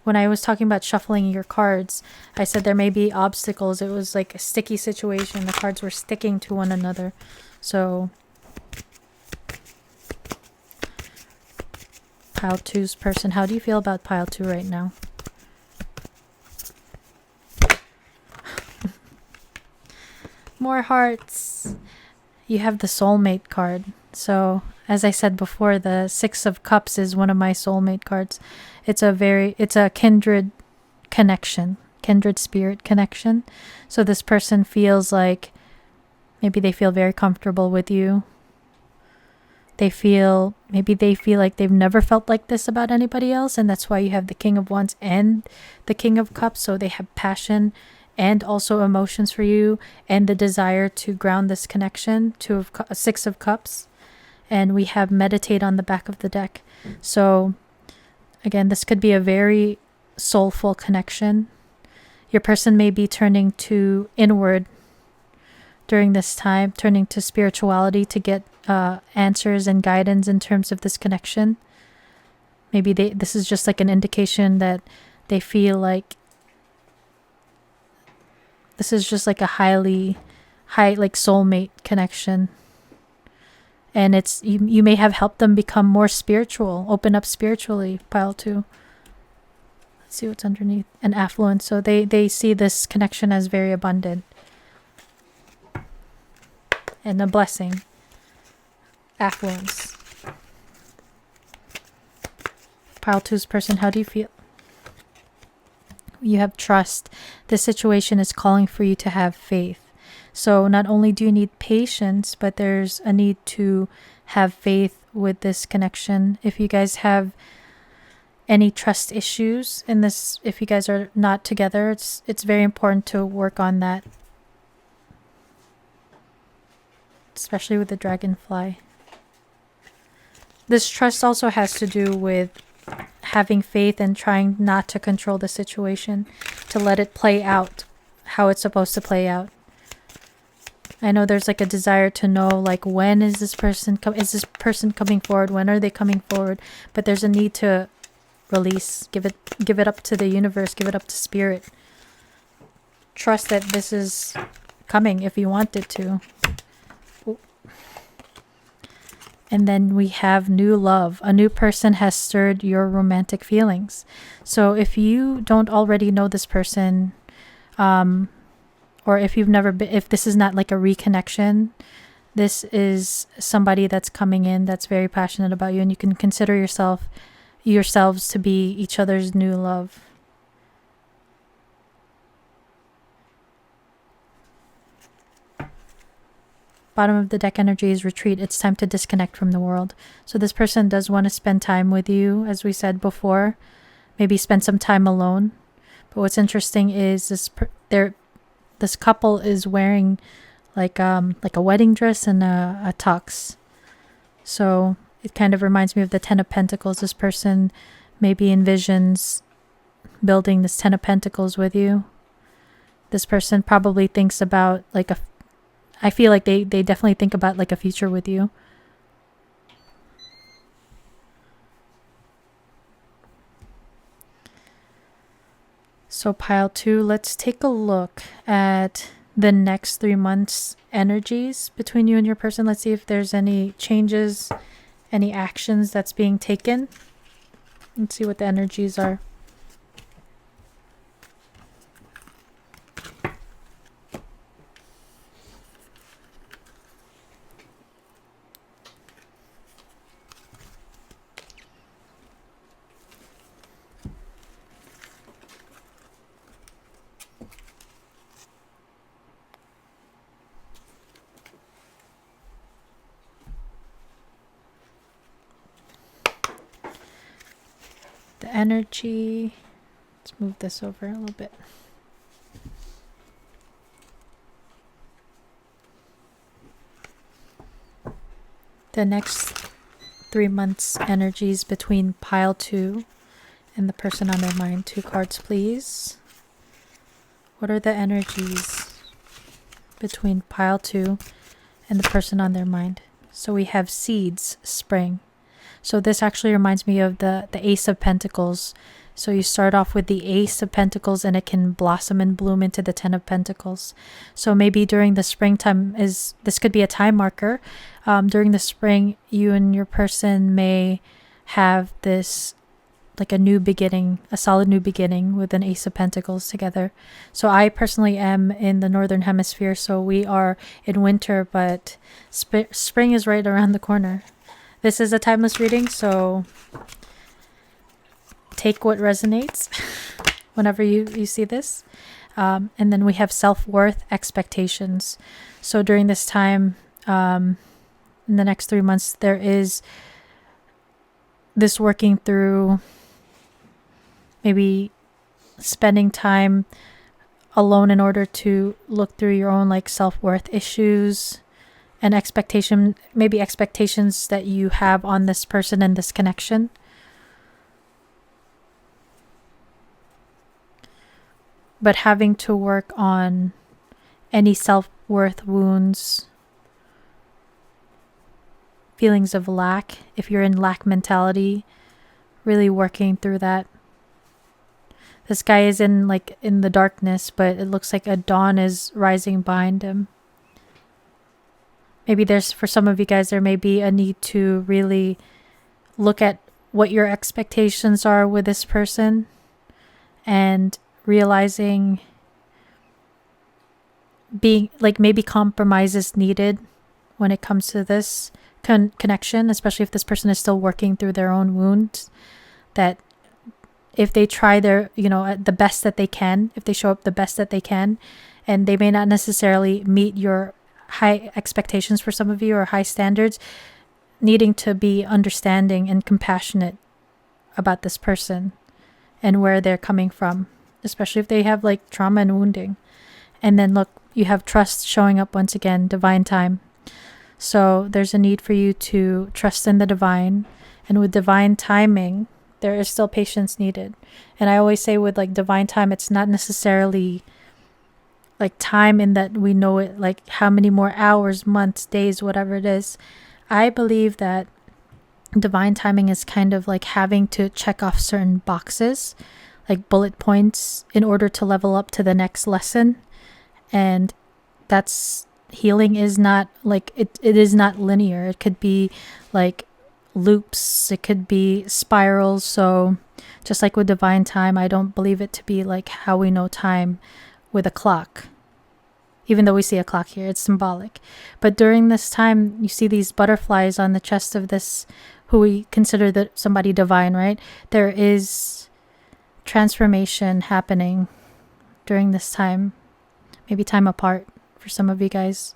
when I was talking about shuffling your cards, I said there may be obstacles. It was like a sticky situation. The cards were sticking to one another. So pile 2's person, how do you feel about pile 2 right now? More hearts. You have the soulmate card. So as I said before, the 6 of Cups is one of my soulmate cards. It's a kindred connection, kindred spirit connection. So this person feels like maybe they feel very comfortable with you. Maybe they feel like they've never felt like this about anybody else, and that's why you have the King of Wands and the King of Cups. So they have passion and also emotions for you and the desire to ground this connection. 6 of Cups. And we have meditate on the back of the deck. So again, this could be a very soulful connection. Your person may be turning to inward during this time, turning to spirituality to get answers and guidance in terms of this connection. Maybe this is just like an indication that they feel like this is just like a high like soulmate connection. And it's you may have helped them become more spiritual, open up spiritually, pile 2. Let's see what's underneath. An affluence. So they see this connection as very abundant. And a blessing. Affluence. Pile 2's person, how do you feel? You have trust. This situation is calling for you to have faith. So not only do you need patience, but there's a need to have faith with this connection. If you guys have any trust issues in this, if you guys are not together, it's very important to work on that. Especially with the dragonfly. This trust also has to do with having faith and trying not to control the situation, to let it play out how it's supposed to play out. I know there's like a desire to know, like, when is this person coming forward? When are they coming forward? But there's a need to release, give it up to the universe, give it up to spirit. Trust that this is coming if you want it to. And then we have new love. A new person has stirred your romantic feelings. So if you don't already know this person, or if you've never been, if this is not like a reconnection, this is somebody that's coming in that's very passionate about you, and you can consider yourselves to be each other's new love. Bottom of the deck energy is retreat. It's time to disconnect from the world. So this person does want to spend time with you, as we said before. Maybe spend some time alone. But what's interesting is this couple is wearing like a wedding dress and a tux. So it kind of reminds me of the 10 of Pentacles. This person maybe envisions building this 10 of Pentacles with you. This person probably thinks about I feel like they definitely think about like a future with you. So pile 2, let's take a look at the next 3 months energies between you and your person. Let's see if there's any changes, any actions that's being taken. Let's see what the energies are. The energy, let's Just move this over a little bit. The next 3 months energies between pile 2 and the person on their mind. 2 cards, please. What are the energies between pile 2 and the person on their mind? So we have seeds, spring. So this actually reminds me of the Ace of Pentacles. So you start off with the Ace of Pentacles and it can blossom and bloom into the 10 of Pentacles. So maybe during the springtime this could be a time marker. During the spring, you and your person may have this like a new beginning, a solid new beginning with an Ace of Pentacles together. So I personally am in the Northern Hemisphere, so we are in winter, but spring is right around the corner. This is a timeless reading, so take what resonates whenever you see this. And then we have self-worth, expectations. So during this time, in the next 3 months, there is this working through maybe spending time alone in order to look through your own like self-worth issues and maybe expectations that you have on this person and this connection. But having to work on any self-worth wounds, feelings of lack, if you're in lack mentality, really working through that. This guy is in the darkness, but it looks like a dawn is rising behind him. Maybe for some of you guys, there may be a need to really look at what your expectations are with this person and realizing being maybe compromise is needed when it comes to this connection, especially if this person is still working through their own wounds. That if they try the best that they can, if they show up the best that they can, and they may not necessarily meet your high expectations for some of you or high standards, needing to be understanding and compassionate about this person and where they're coming from, especially if they have trauma and wounding. And then look, you have trust showing up once again, divine time. So there's a need for you to trust in the divine, and with divine timing, there is still patience needed. And I always say with divine time, it's not necessarily time in that we know it how many more hours, months, days, whatever it is. I believe that divine timing is kind of having to check off certain boxes, bullet points, in order to level up to the next lesson. And that's healing is not it is not linear. It could be loops, it could be spirals. So just like with divine time, I don't believe it to be how we know time with a clock. Even though we see a clock here, it's symbolic. But during this time, you see these butterflies on the chest of this, who we consider somebody divine, right? There is transformation happening during this time. Maybe time apart for some of you guys.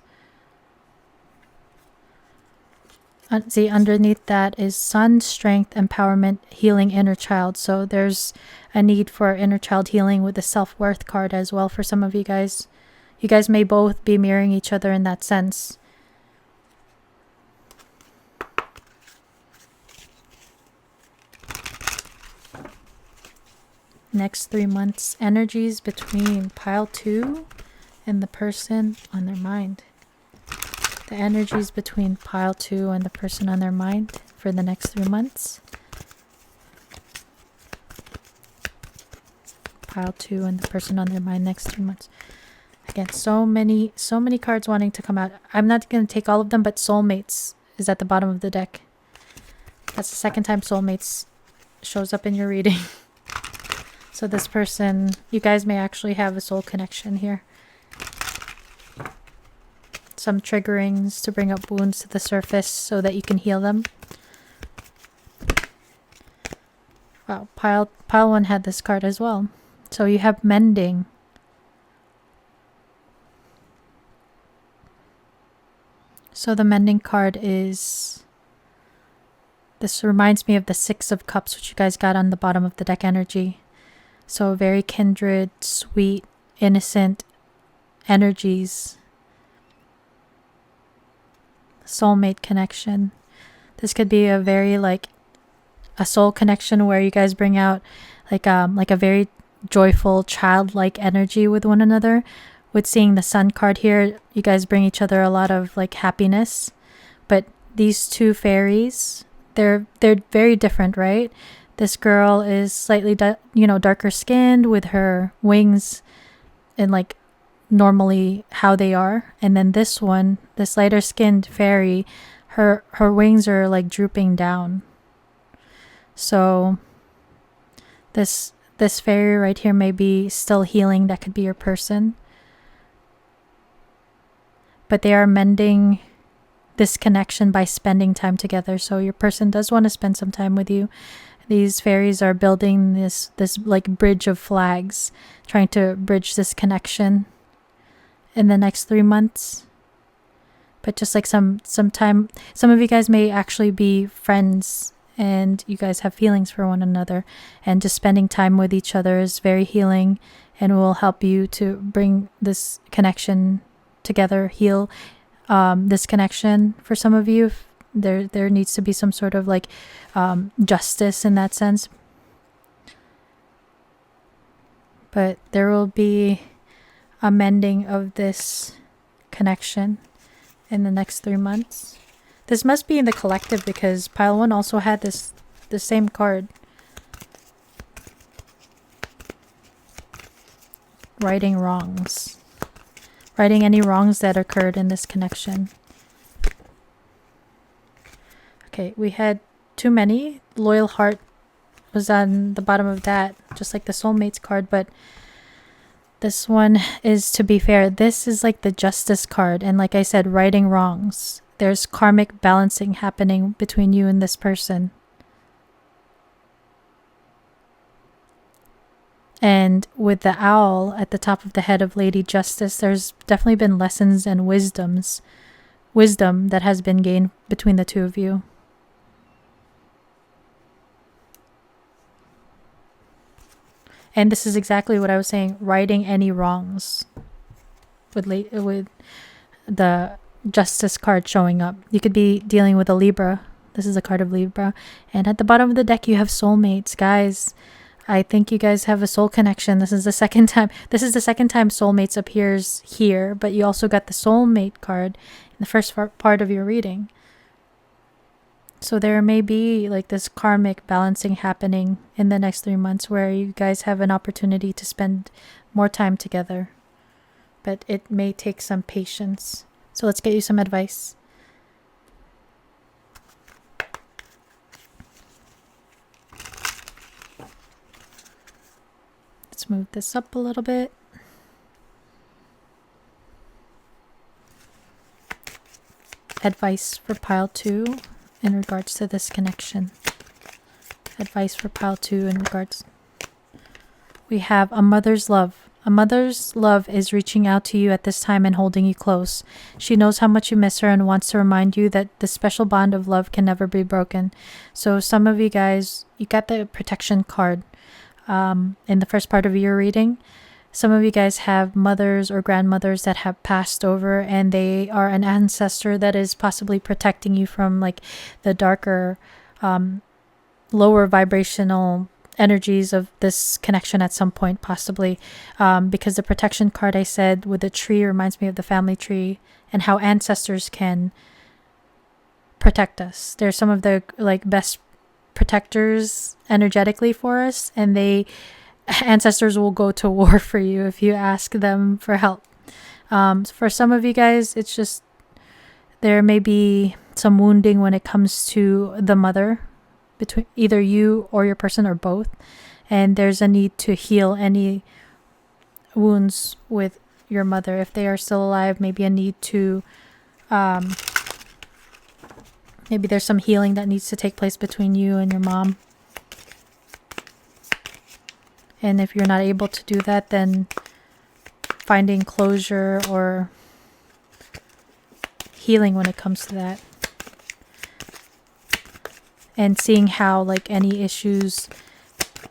See, underneath that is sun, strength, empowerment, healing, inner child. So there's a need for inner child healing with the self-worth card as well for some of you guys. You guys may both be mirroring each other in that sense. Next 3 months, energies between pile 2 and the person on their mind. The energies between pile 2 and the person on their mind for the next 3 months. Pile 2 and the person on their mind next 3 months. Again, so many cards wanting to come out. I'm not going to take all of them, but Soulmates is at the bottom of the deck. That's the second time Soulmates shows up in your reading. So this person, you guys may actually have a soul connection here. Some triggerings to bring up wounds to the surface so that you can heal them. Wow, pile 1 had this card as well. So you have mending. So the mending card is... This reminds me of the 6 of Cups, which you guys got on the bottom of the deck energy. So very kindred, sweet, innocent energies. Soulmate connection. This could be a very like a soul connection where you guys bring out like a very joyful childlike energy with one another. With seeing the sun card here, you guys bring each other a lot of like happiness. But these two fairies, they're very different, right? This girl is slightly darker skinned with her wings and like normally how they are, and then this one, this lighter skinned fairy, her wings are like drooping down. So this fairy right here may be still healing. That could be your person, but they are mending this connection by spending time together. So your person does want to spend some time with you. These fairies are building this like bridge of flags, trying to bridge this connection in the next 3 months. But just like some time, some of you guys may actually be friends and you guys have feelings for one another, and just spending time with each other is very healing and will help you to bring this connection together, heal this connection. For some of you, there needs to be some sort of like justice in that sense, but there will be a mending of this connection in the next 3 months. This must be in the collective because pile 1 also had the same card. Righting wrongs. Righting any wrongs that occurred in this connection. Okay, we had too many. Loyal heart was on the bottom of that, just like the soulmates card, but this one is, to be fair, this is like the justice card, and like I said, righting wrongs. There's karmic balancing happening between you and this person. And with the owl at the top of the head of Lady Justice, there's definitely been lessons and wisdom that has been gained between the two of you. And this is exactly what I was saying, righting any wrongs with the Justice card showing up. You could be dealing with a Libra. This is a card of Libra. And at the bottom of the deck, you have soulmates. Guys, I think you guys have a soul connection. This is the second time soulmates appears here, but you also got the soulmate card in the first part of your reading. So there may be like this karmic balancing happening in the next 3 months where you guys have an opportunity to spend more time together. But it may take some patience. So let's get you some advice. Let's move this up a little bit. Advice for pile 2 in regards to this connection. Advice for pile 2 in regards. We have a mother's love. A mother's love is reaching out to you at this time and holding you close. She knows how much you miss her and wants to remind you that the special bond of love can never be broken. So some of you guys, you got the protection card in the first part of your reading. Some of you guys have mothers or grandmothers that have passed over, and they are an ancestor that is possibly protecting you from like the darker, lower vibrational energies of this connection at some point, possibly, because the protection card I said with the tree reminds me of the family tree and how ancestors can protect us. They're some of the like best protectors energetically for us, and ancestors will go to war for you if you ask them for help. For some of you guys, it's just there may be some wounding when it comes to the mother, between either you or your person or both, and there's a need to heal any wounds with your mother. If they are still alive, maybe a need to maybe there's some healing that needs to take place between you and your mom. And if you're not able to do that, then finding closure or healing when it comes to that. And seeing how like any issues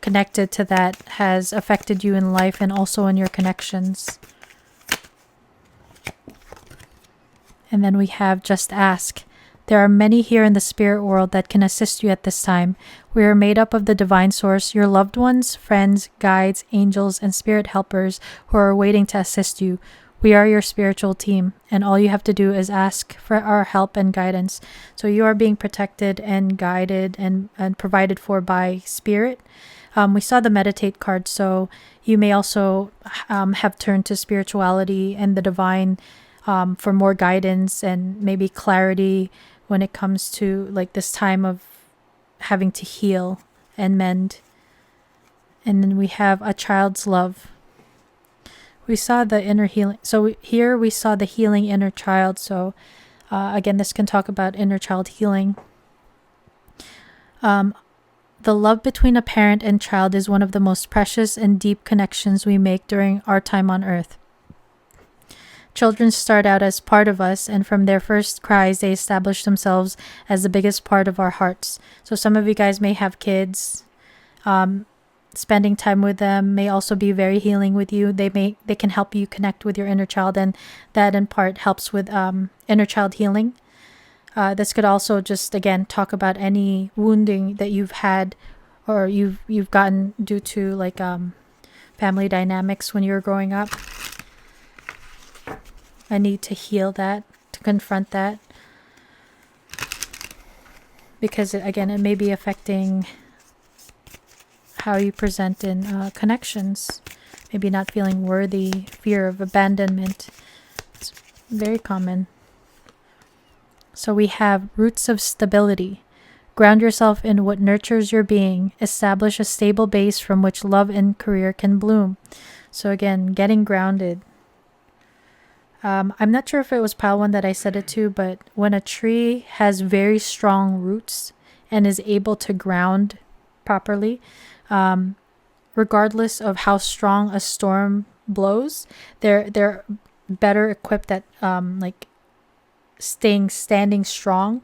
connected to that has affected you in life and also in your connections. And then we have just ask. There are many here in the spirit world that can assist you at this time. We are made up of the divine source, your loved ones, friends, guides, angels, and spirit helpers who are waiting to assist you. We are your spiritual team, and all you have to do is ask for our help and guidance. So you are being protected and guided and provided for by spirit. We saw the meditate card, so you may also have turned to spirituality and the divine for more guidance and maybe clarity when it comes to like this time of having to heal and mend. And then we have a child's love. We saw the inner healing. So here we saw the healing inner child. So again, this can talk about inner child healing. The love between a parent and child is one of the most precious and deep connections we make during our time on earth. Children start out as part of us, and from their first cries, they establish themselves as the biggest part of our hearts. So some of you guys may have kids. Spending time with them may also be very healing with you. They can help you connect with your inner child, and that in part helps with inner child healing. This could also just again talk about any wounding that you've had or you've gotten due to like family dynamics when you were growing up. I need to heal that, to confront that, because again, it may be affecting how you present in connections. Maybe not feeling worthy, fear of abandonment. It's very common. So we have roots of stability. Ground yourself in what nurtures your being. Establish a stable base from which love and career can bloom. So again, getting grounded. I'm not sure if it was pile 1 that I said it to, but when a tree has very strong roots and is able to ground properly, regardless of how strong a storm blows, they're better equipped at like standing strong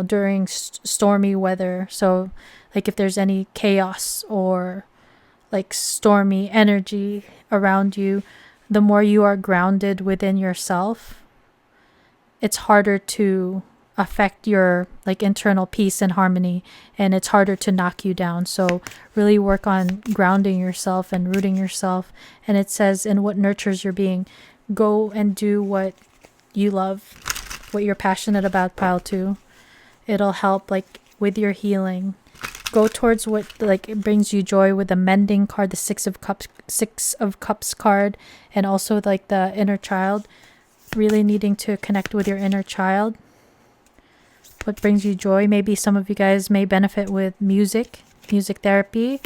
during stormy weather. So like if there's any chaos or like stormy energy around you, the more you are grounded within yourself, it's harder to affect your like internal peace and harmony, and it's harder to knock you down. So really work on grounding yourself and rooting yourself. And it says in what nurtures your being, go and do what you love, what you're passionate about, pile 2. It'll help like with your healing. Go towards what like it brings you joy with the mending card, the Six of Cups card, and also like the inner child. Really needing to connect with your inner child. What brings you joy? Maybe some of you guys may benefit with music therapy.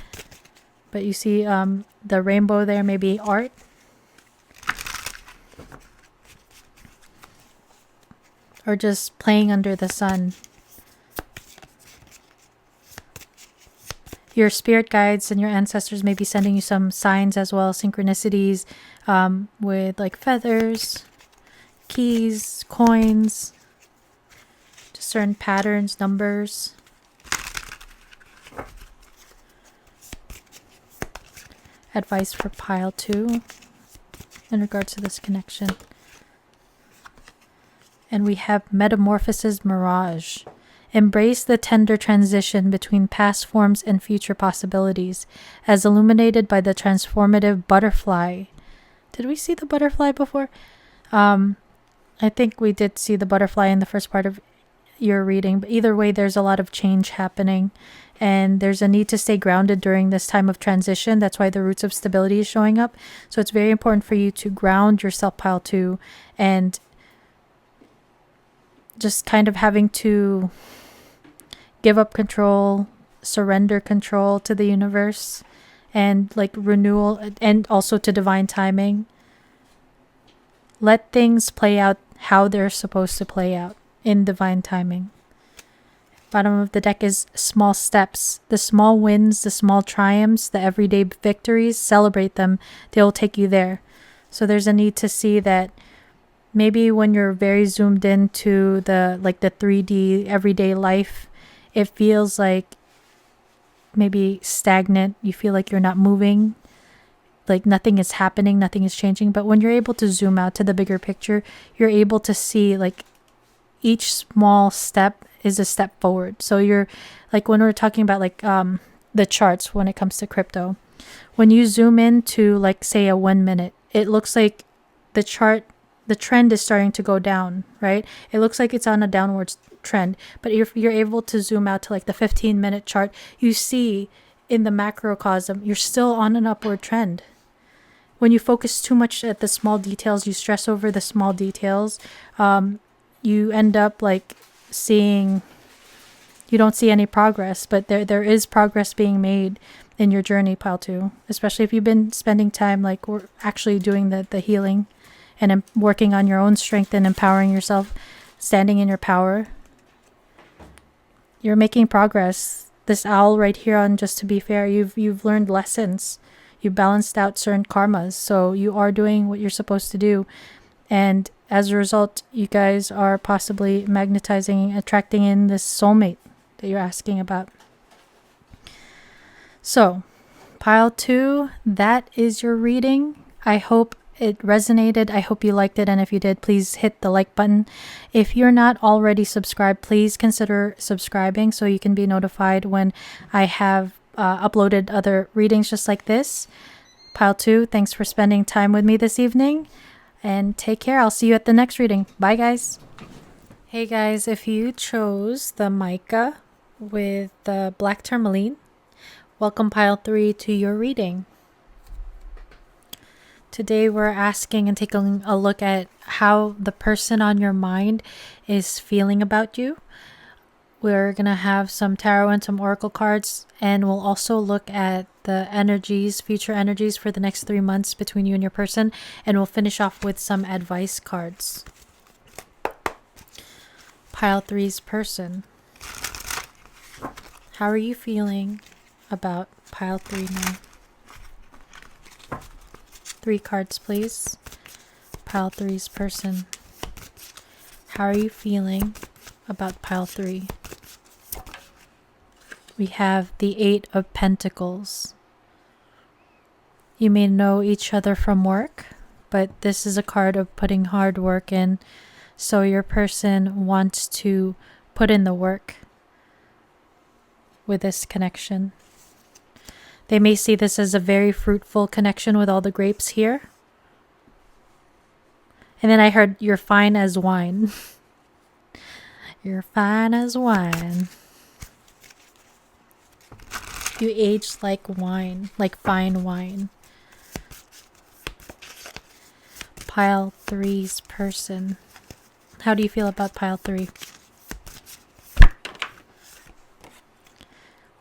But you see the rainbow there, maybe art. Or just playing under the sun. Your spirit guides and your ancestors may be sending you some signs as well, synchronicities with like feathers, keys, coins, certain patterns, numbers. Advice for pile 2 in regards to this connection. And we have Metamorphosis Mirage. Embrace the tender transition between past forms and future possibilities, as illuminated by the transformative butterfly. Did we see the butterfly before? I think we did see the butterfly in the first part of your reading, but either way, there's a lot of change happening, and there's a need to stay grounded during this time of transition. That's why the roots of stability is showing up. So it's very important for you to ground yourself, pile 2, and just kind of having to give up control, surrender control to the universe, and like renewal, and also to divine timing. Let things play out how they're supposed to play out in divine timing. Bottom of the deck is small steps. The small wins, the small triumphs, the everyday victories, celebrate them. They'll take you there. So there's a need to see that maybe when you're very zoomed into the 3D everyday life, it feels like maybe stagnant. You feel like you're not moving, like nothing is happening, nothing is changing. But when you're able to zoom out to the bigger picture, you're able to see like each small step is a step forward. So you're like, when we're talking about like the charts when it comes to crypto, when you zoom into like say a 1 minute, it looks like the trend is starting to go down, right? It looks like it's on a downwards trend. But if you're able to zoom out to like the 15-minute chart, you see in the macrocosm, you're still on an upward trend. When you focus too much at the small details, you stress over the small details, you end up like seeing, you don't see any progress, but there is progress being made in your journey, pile 2, especially if you've been spending time like we're actually doing the healing and working on your own strength and empowering yourself, standing in your power. You're making progress. This owl right here on Just to Be Fair, you've learned lessons. You balanced out certain karmas, so you are doing what you're supposed to do. And as a result, you guys are possibly magnetizing, attracting in this soulmate that you're asking about. So, pile 2, that is your reading. I hope it resonated. I hope you liked it. And if you did, please hit the like button. If you're not already subscribed, please consider subscribing so you can be notified when I have uploaded other readings just like this. Pile 2, thanks for spending time with me this evening. And take care. I'll see you at the next reading. Bye, guys. Hey, guys. If you chose the mica with the black tourmaline, welcome pile 3 to your reading. Today we're asking and taking a look at how the person on your mind is feeling about you. We're going to have some tarot and some oracle cards, and we'll also look at the energies, future energies for the next 3 months between you and your person, and we'll finish off with some advice cards. Pile 3's person. How are you feeling about pile 3 now? 3 cards, please. Pile 3's person. How are you feeling about pile 3? We have the 8 of Pentacles. You may know each other from work, but this is a card of putting hard work in. So your person wants to put in the work with this connection. They may see this as a very fruitful connection with all the grapes here. And then I heard, you're fine as wine. You're fine as wine. You age like wine, like fine wine. Pile 3's person. How do you feel about pile 3?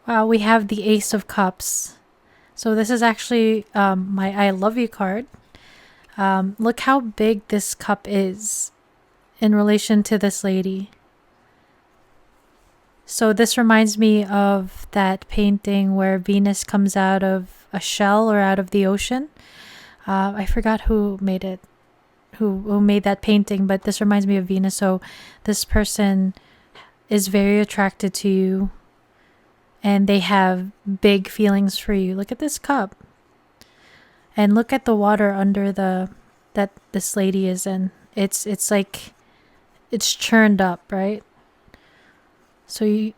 Wow, we have the Ace of Cups. So this is actually my I love you card. Look how big this cup is in relation to this lady. So this reminds me of that painting where Venus comes out of a shell or out of the ocean. I forgot who made it, who made that painting, but this reminds me of Venus. So this person is very attracted to you, and they have big feelings for you. Look at this cup. And look at the water under that this lady is in. It's like it's churned up, right? So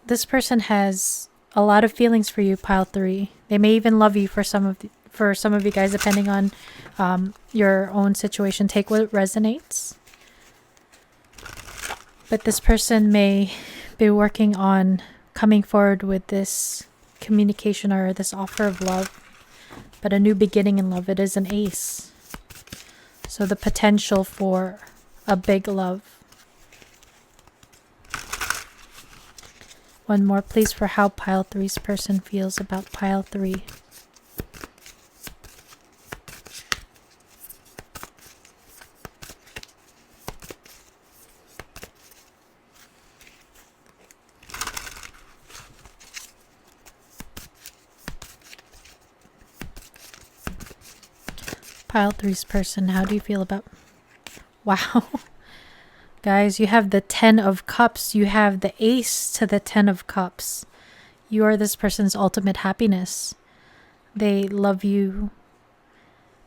this person has a lot of feelings for you, pile 3. They may even love you for some of you guys, depending on your own situation. Take what resonates. But this person may be working on coming forward with this communication or this offer of love, but a new beginning in love. It is an ace. So the potential for a big love. One more, please, for how pile 3's person feels about pile 3. Pile 3's person, how do you feel about... Wow. Guys, you have the 10 of Cups. You have the Ace to the 10 of Cups. you are this person's ultimate happiness. They love you.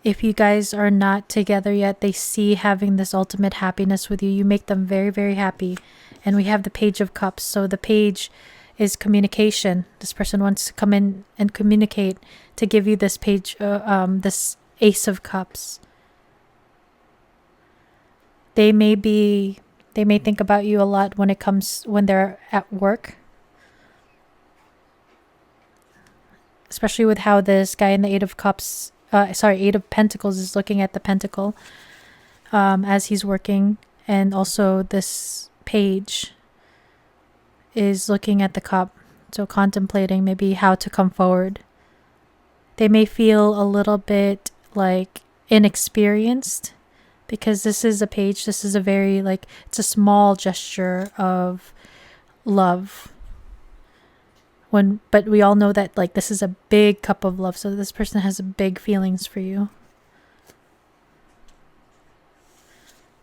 If you guys are not together yet, they see having this ultimate happiness with you. You make them very, very happy. And we have the Page of Cups. So the page is communication. This person wants to come in and communicate to give you this this Ace of Cups. They may think about you a lot when they're at work. Especially with how this guy in the Eight of Pentacles is looking at the pentacle as he's working. And also this page is looking at the cup. So contemplating maybe how to come forward. They may feel a little bit like inexperienced because this is a page. This is a very it's a small gesture of love. But we all know that this is a big cup of love. So this person has big feelings for you.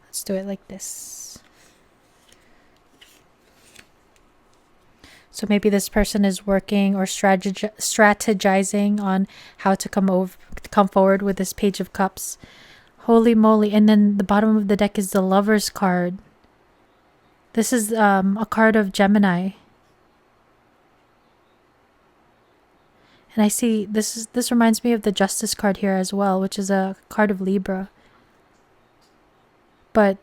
Let's do it like this. So maybe this person is working or strategizing on how to come forward with this Page of Cups. Holy moly. And then the bottom of the deck is the Lover's card. This is a card of Gemini. And I see this reminds me of the Justice card here as well, which is a card of Libra. But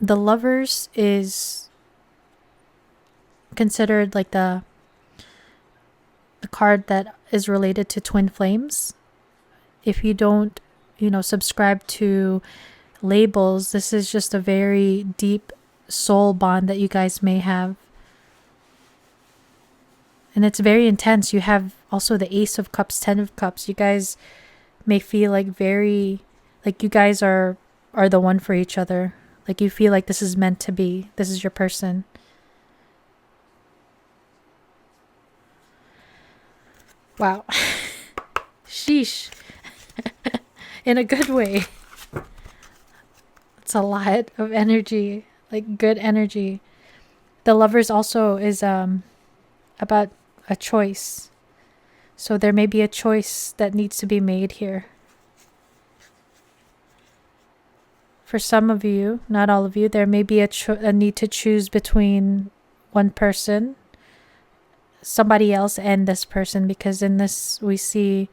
the Lovers is considered the card that is related to twin flames. If you don't, subscribe to labels, this is just a very deep soul bond that you guys may have. And it's very intense. You have also the Ace of Cups, 10 of Cups. You guys may feel you guys are the one for each other. You feel like this is meant to be. This is your person. Wow. Sheesh. In a good way. It's a lot of energy. Good energy. The Lovers also is about a choice. So there may be a choice that needs to be made here. For some of you, not all of you, there may be a need to choose between one person, somebody else, and this person, because in this we see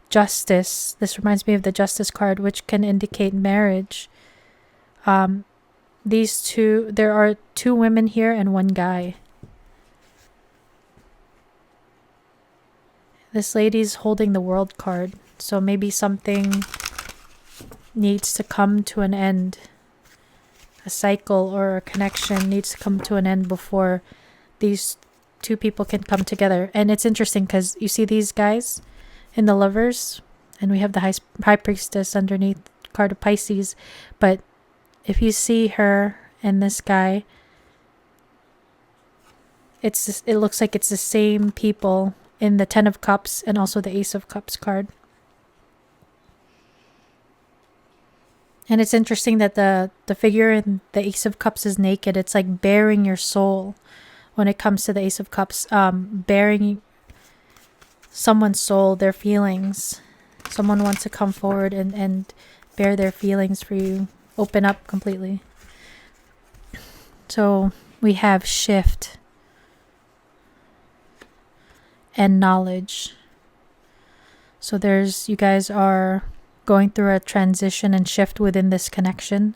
justice. This reminds me of the Justice card, which can indicate marriage. There are two women here and one guy. This lady's holding the World card, so maybe something needs to come to an end. A cycle or a connection needs to come to an end before these two people can come together. And it's interesting because you see these guys in the Lovers, and we have the High Priestess underneath, card of Pisces. But if you see her and this guy, it looks like it's the same people in the 10 of Cups and also the Ace of Cups card. And it's interesting that the figure in the Ace of Cups is naked. It's like bearing your soul when it comes to the Ace of Cups. Bearing someone's soul, their feelings. Someone wants to come forward and bear their feelings for you. Open up completely. So we have shift and knowledge. So you guys are going through a transition and shift within this connection.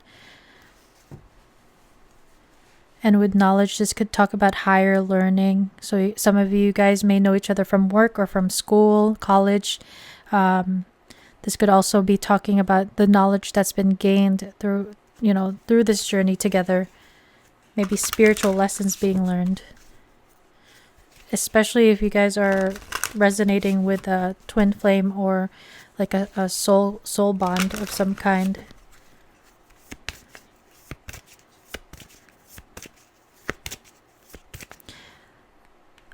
And with knowledge, this could talk about higher learning. So some of you guys may know each other from work or from school, college. This could also be talking about the knowledge that's been gained through this journey together. Maybe spiritual lessons being learned. Especially if you guys are resonating with a twin flame or like a soul bond of some kind.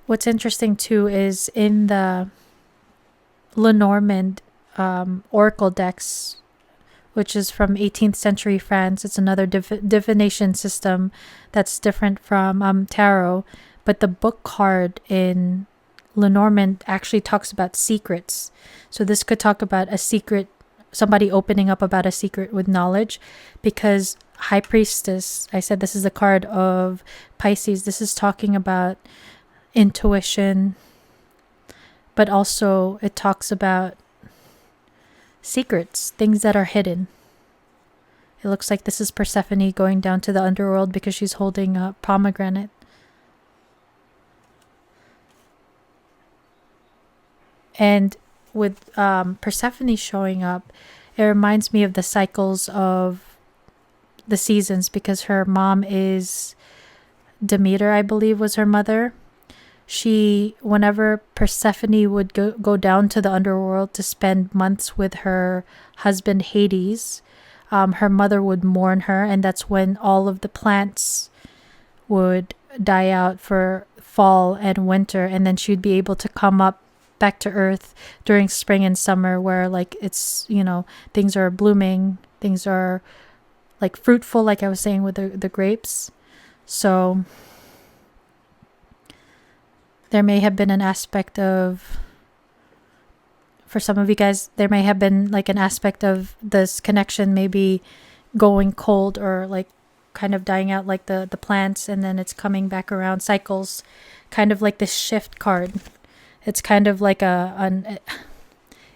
What's interesting too is in the Lenormand oracle decks, which is from 18th century France. It's another divination system that's different from tarot. But the book card in Lenormand actually talks about secrets. So this could talk about a secret, somebody opening up about a secret with knowledge, because High Priestess, I said this is a card of Pisces. This is talking about intuition, but also it talks about secrets, things that are hidden. It looks like this is Persephone going down to the underworld because she's holding a pomegranate. And with Persephone showing up, it reminds me of the cycles of the seasons, because her mom is Demeter, I believe was her mother. Whenever Persephone would go down to the underworld to spend months with her husband Hades, her mother would mourn her, and that's when all of the plants would die out for fall and winter, and then she'd be able to come up back to earth during spring and summer, where like it's, you know, things are blooming, things are like fruitful, like I was saying with the grapes. So there may have been an aspect of, for some of you guys, there may have been like an aspect of this connection maybe going cold, or like kind of dying out like the plants, and then it's coming back around, cycles, kind of like this shift card. It's kind of like it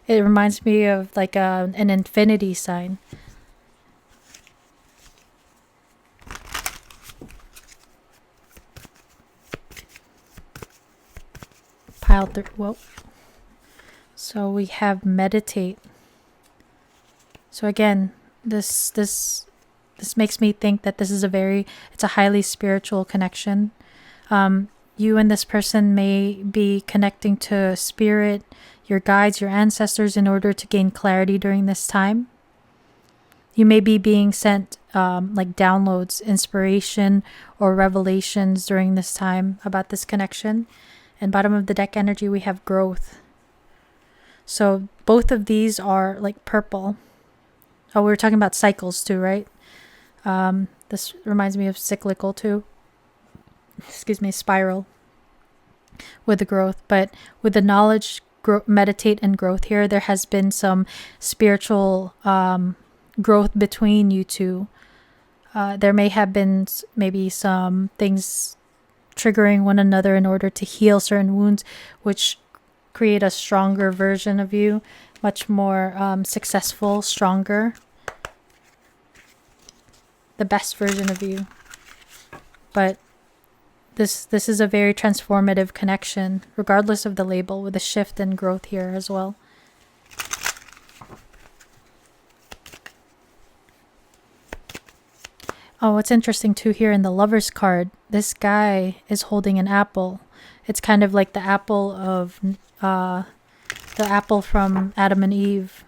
reminds me of like an infinity sign. Pile 3. Whoa. So we have meditate. So again, this makes me think that this is it's a highly spiritual connection. You and this person may be connecting to spirit, your guides, your ancestors, in order to gain clarity during this time. You may be being sent like downloads, inspiration, or revelations during this time about this connection. And bottom of the deck energy, we have growth. So both of these are like purple. Oh, we were talking about cycles too, right? This reminds me of cyclical too. Excuse me, spiral with the growth. But with the knowledge, meditate, and growth here, there has been some spiritual growth between you two. There may have been maybe some things triggering one another in order to heal certain wounds, which create a stronger version of you, much more successful, stronger, the best version of you. But this is a very transformative connection, regardless of the label, with a shift and growth here as well. Oh, what's interesting too here in the Lover's card, this guy is holding an apple. It's kind of like the apple from Adam and Eve,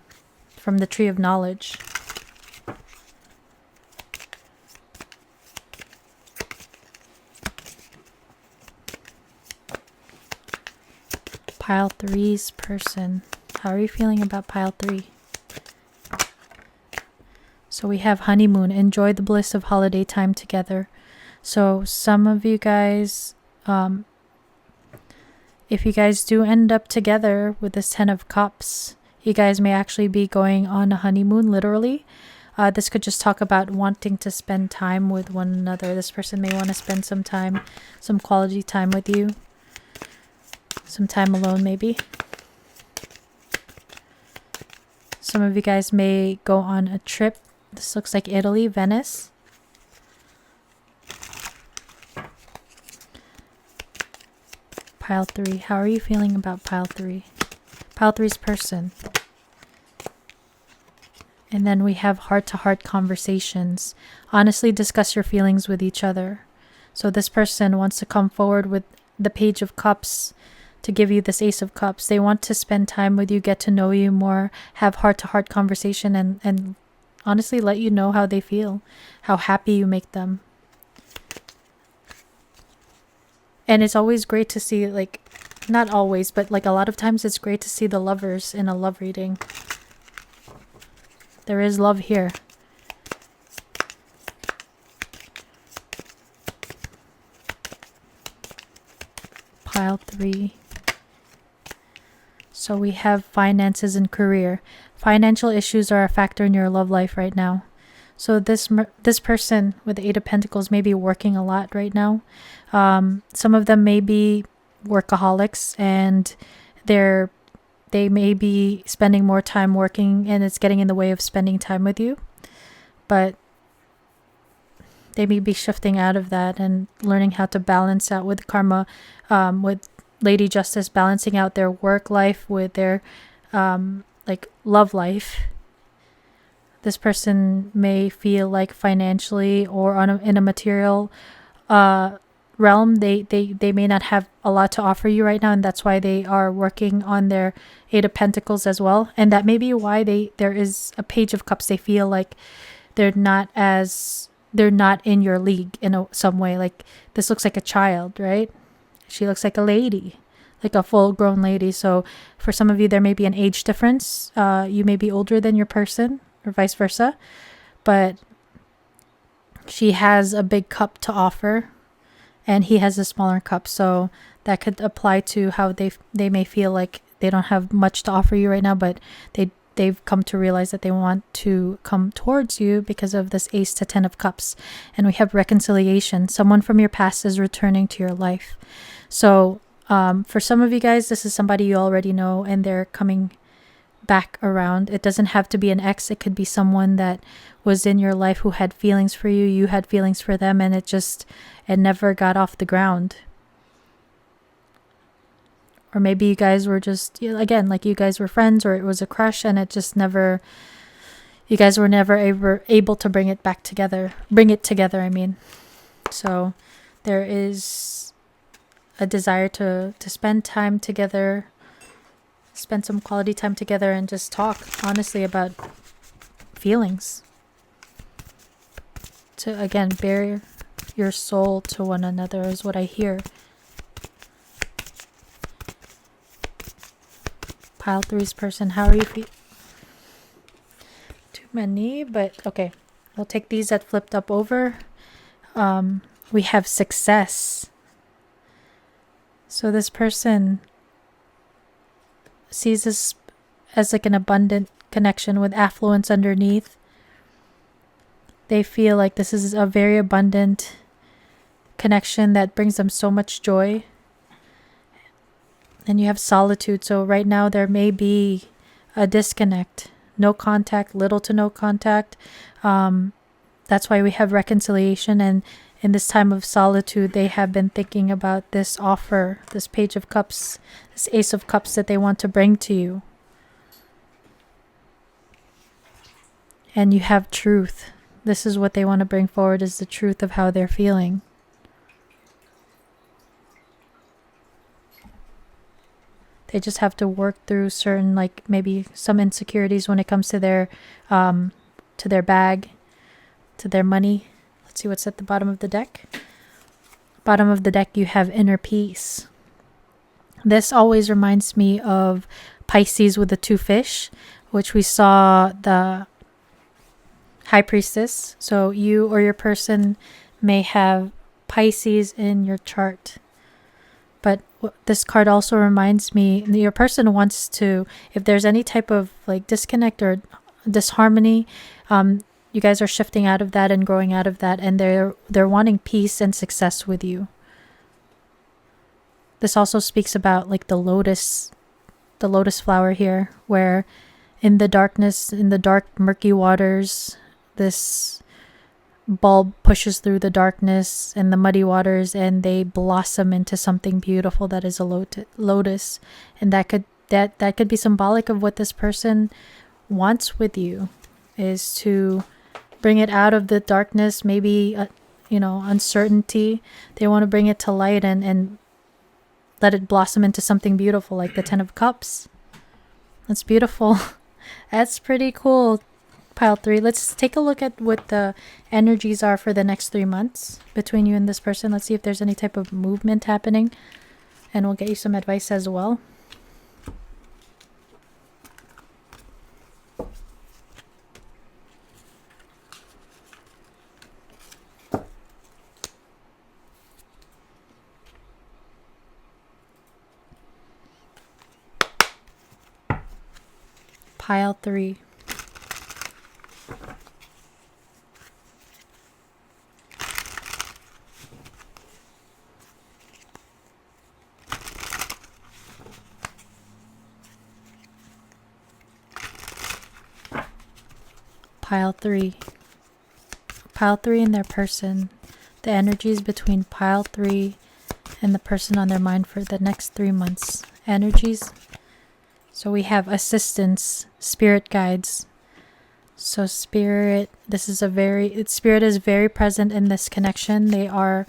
from the tree of knowledge. Pile 3's person. How are you feeling about pile 3? So we have honeymoon. Enjoy the bliss of holiday time together. So some of you guys, if you guys do end up together with this 10 of Cups, you guys may actually be going on a honeymoon, literally. This could just talk about wanting to spend time with one another. This person may want to spend some time, some quality time with you. Some time alone, maybe. Some of you guys may go on a trip. This looks like Italy, Venice. Pile 3. How are you feeling about pile 3? Pile 3's person. And then we have heart-to-heart conversations. Honestly discuss your feelings with each other. So this person wants to come forward with the Page of Cups to give you this Ace of Cups. They want to spend time with you, get to know you more, have heart-to-heart conversation, and honestly let you know how they feel, how happy you make them. And it's always great to see, like, not always, but like a lot of times it's great to see the lovers in a love reading. There is love here. Pile 3. So we have finances and career. Financial issues are a factor in your love life right now. So this person with the Eight of Pentacles may be working a lot right now. Some of them may be workaholics, and they may be spending more time working, and it's getting in the way of spending time with you. But they may be shifting out of that and learning how to balance out with karma, with Lady Justice, balancing out their work life with their like love life. This person may feel like financially or in a material realm, they may not have a lot to offer you right now, and that's why they are working on their Eight of Pentacles as well. And that may be why there is a Page of Cups. They feel like they're not in your league in some way. Like, this looks like a child, right? She looks like a lady, like a full-grown lady. So for some of you, there may be an age difference. You may be older than your person, or vice versa. But she has a big cup to offer, and he has a smaller cup. So that could apply to how they may feel like they don't have much to offer you right now, but they've come to realize that they want to come towards you because of this Ace to 10 of Cups. And we have reconciliation. Someone from your past is returning to your life. So for some of you guys, this is somebody you already know, and they're coming back around. It doesn't have to be an ex. It could be someone that was in your life who had feelings for you. You had feelings for them, and it never got off the ground. Or maybe you guys were just, again, like you guys were friends, or it was a crush, and you guys were never able to bring it together, I mean. So there is a desire to spend time together, spend some quality time together, and just talk honestly about feelings. To, again, bare your soul to one another is what I hear. Pile 3's person, how are you feeling? Too many, but okay. We'll take these that flipped up over. We have success. So this person sees this as like an abundant connection with affluence underneath. They feel like this is a very abundant connection that brings them so much joy. And you have solitude. So right now there may be a disconnect, no contact, little to no contact. That's why we have reconciliation. And in this time of solitude, they have been thinking about this offer, this Page of Cups, this Ace of Cups that they want to bring to you. And you have truth. This is what they want to bring forward, is the truth of how they're feeling. They just have to work through certain, like maybe some insecurities when it comes to their bag, to their money. Let's see what's at the bottom of the deck. Bottom of the deck, you have inner peace. This always reminds me of Pisces with the 2 fish, which we saw the High Priestess. So you or your person may have Pisces in your chart. But this card also reminds me, your person wants to, if there's any type of like disconnect or disharmony, you guys are shifting out of that and growing out of that, and they're wanting peace and success with you. This also speaks about like the lotus flower here, where in the darkness, in the dark murky waters, this bulb pushes through the darkness and the muddy waters, and they blossom into something beautiful that is a lotus. And that could be symbolic of what this person wants with you, is to bring it out of the darkness, maybe uncertainty. They want to bring it to light and let it blossom into something beautiful, like the 10 of Cups. That's beautiful. That's pretty cool. Pile 3. Let's take a look at what the energies are for the next 3 months between you and this person. Let's see if there's any type of movement happening, and we'll get you some advice as well. pile 3. Pile 3. Pile 3 and their person. The energies between pile 3 and the person on their mind for the next 3 months. Energies. So we have assistance, spirit guides. So spirit, spirit is very present in this connection. They are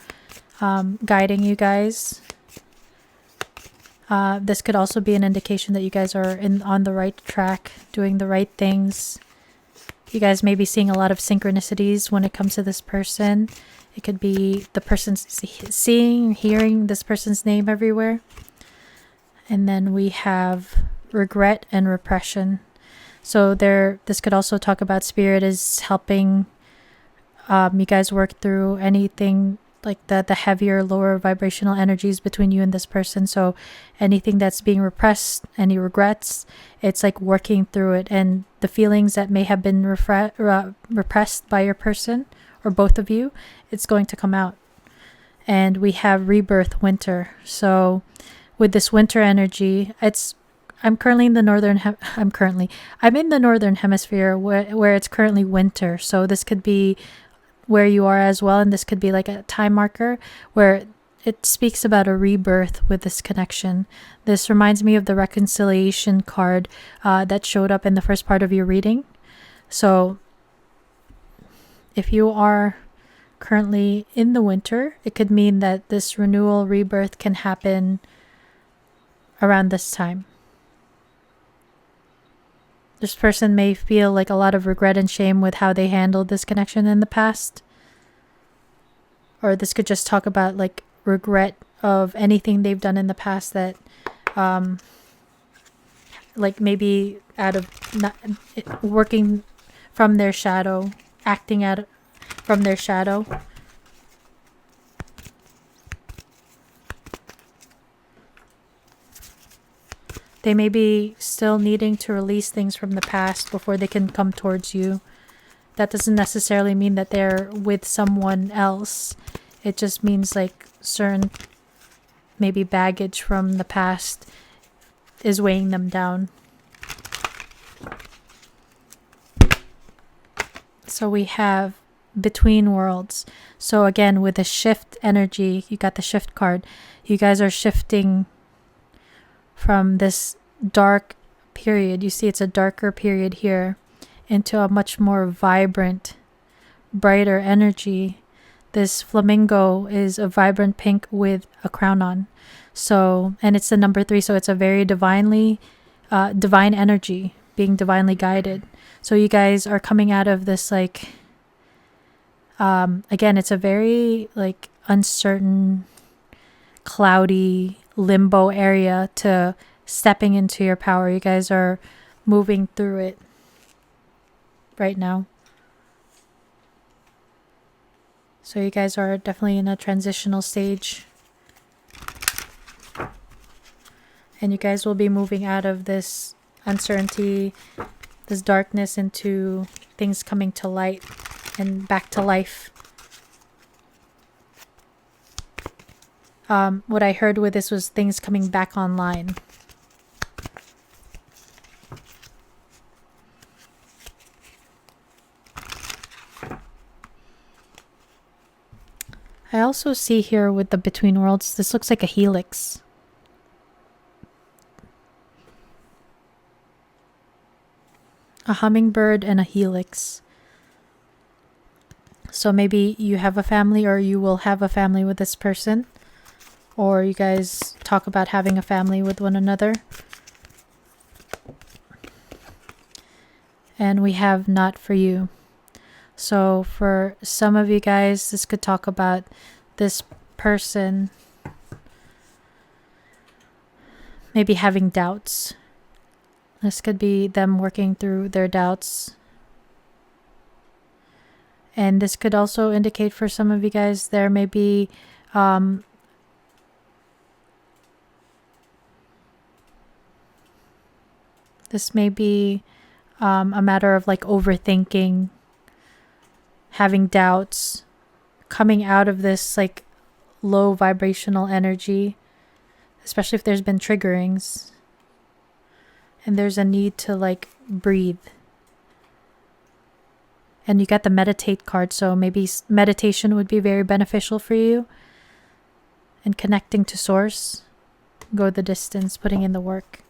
guiding you guys. This could also be an indication that you guys are on the right track, doing the right things. You guys may be seeing a lot of synchronicities when it comes to this person. It could be the person hearing this person's name everywhere. And then we have regret and repression. So this could also talk about spirit is helping you guys work through anything like the heavier, lower vibrational energies between you and this person. So anything that's being repressed, any regrets, it's like working through it. And the feelings that may have been repressed by your person or both of you, it's going to come out. And we have rebirth, winter. So with this winter energy, I'm currently in the northern I'm in the northern hemisphere where it's currently winter. So this could be where you are as well, and this could be like a time marker where it speaks about a rebirth with this connection. This reminds me of the reconciliation card that showed up in the first part of your reading. So if you are currently in the winter, it could mean that this renewal, rebirth can happen around this time. This person may feel like a lot of regret and shame with how they handled this connection in the past. Or this could just talk about like regret of anything they've done in the past that like maybe out of not working from their shadow, acting out from their shadow. They may be still needing to release things from the past before they can come towards you. That doesn't necessarily mean that they're with someone else. It just means like certain maybe baggage from the past is weighing them down. So we have between worlds. So again, with the shift energy, you got the shift card. You guys are shifting from this dark period, you see it's a darker period here, into a much more vibrant, brighter energy. This flamingo is a vibrant pink with a crown on. So, and it's the number 3, so it's a very divine energy, being divinely guided. So you guys are coming out of this like, again, it's a very like uncertain, cloudy limbo area to stepping into your power. You guys are moving through it right now. So you guys are definitely in a transitional stage. And you guys will be moving out of this uncertainty, this darkness, into things coming to light and back to life. What I heard with this was things coming back online. I also see here with the between worlds, this looks like a helix. A hummingbird and a helix. So maybe you have a family, or you will have a family with this person, or you guys talk about having a family with one another. And we have not for you. So for some of you guys, this could talk about this person maybe having doubts. This could be them working through their doubts. And this could also indicate for some of you guys there may be this may be a matter of like overthinking, having doubts, coming out of this like low vibrational energy, especially if there's been triggerings and there's a need to like breathe. And you got the meditate card, so maybe meditation would be very beneficial for you. And connecting to source, go the distance, putting in the work.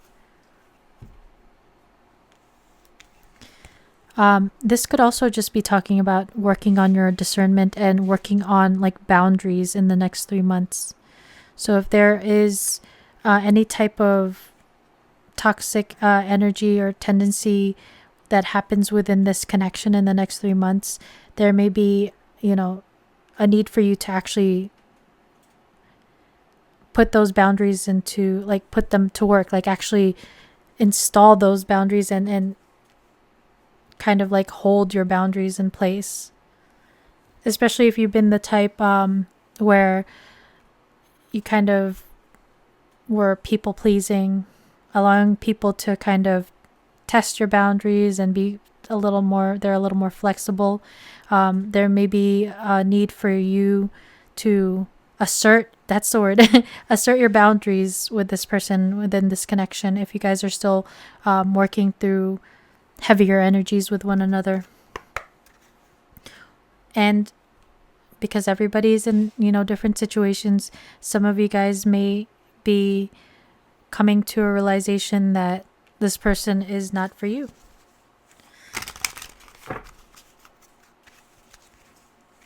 This could also just be talking about working on your discernment and working on like boundaries in the next 3 months. So if there is any type of toxic energy or tendency that happens within this connection in the next 3 months, there may be, a need for you to actually put those boundaries into, like, put them to work, like actually install those boundaries and kind of like hold your boundaries in place. Especially if you've been the type where you kind of were people pleasing, allowing people to kind of test your boundaries and be a little more flexible. There may be a need for you to assert, that's the word, assert your boundaries with this person within this connection if you guys are still working through heavier energies with one another. And because everybody's in, different situations, some of you guys may be coming to a realization that this person is not for you.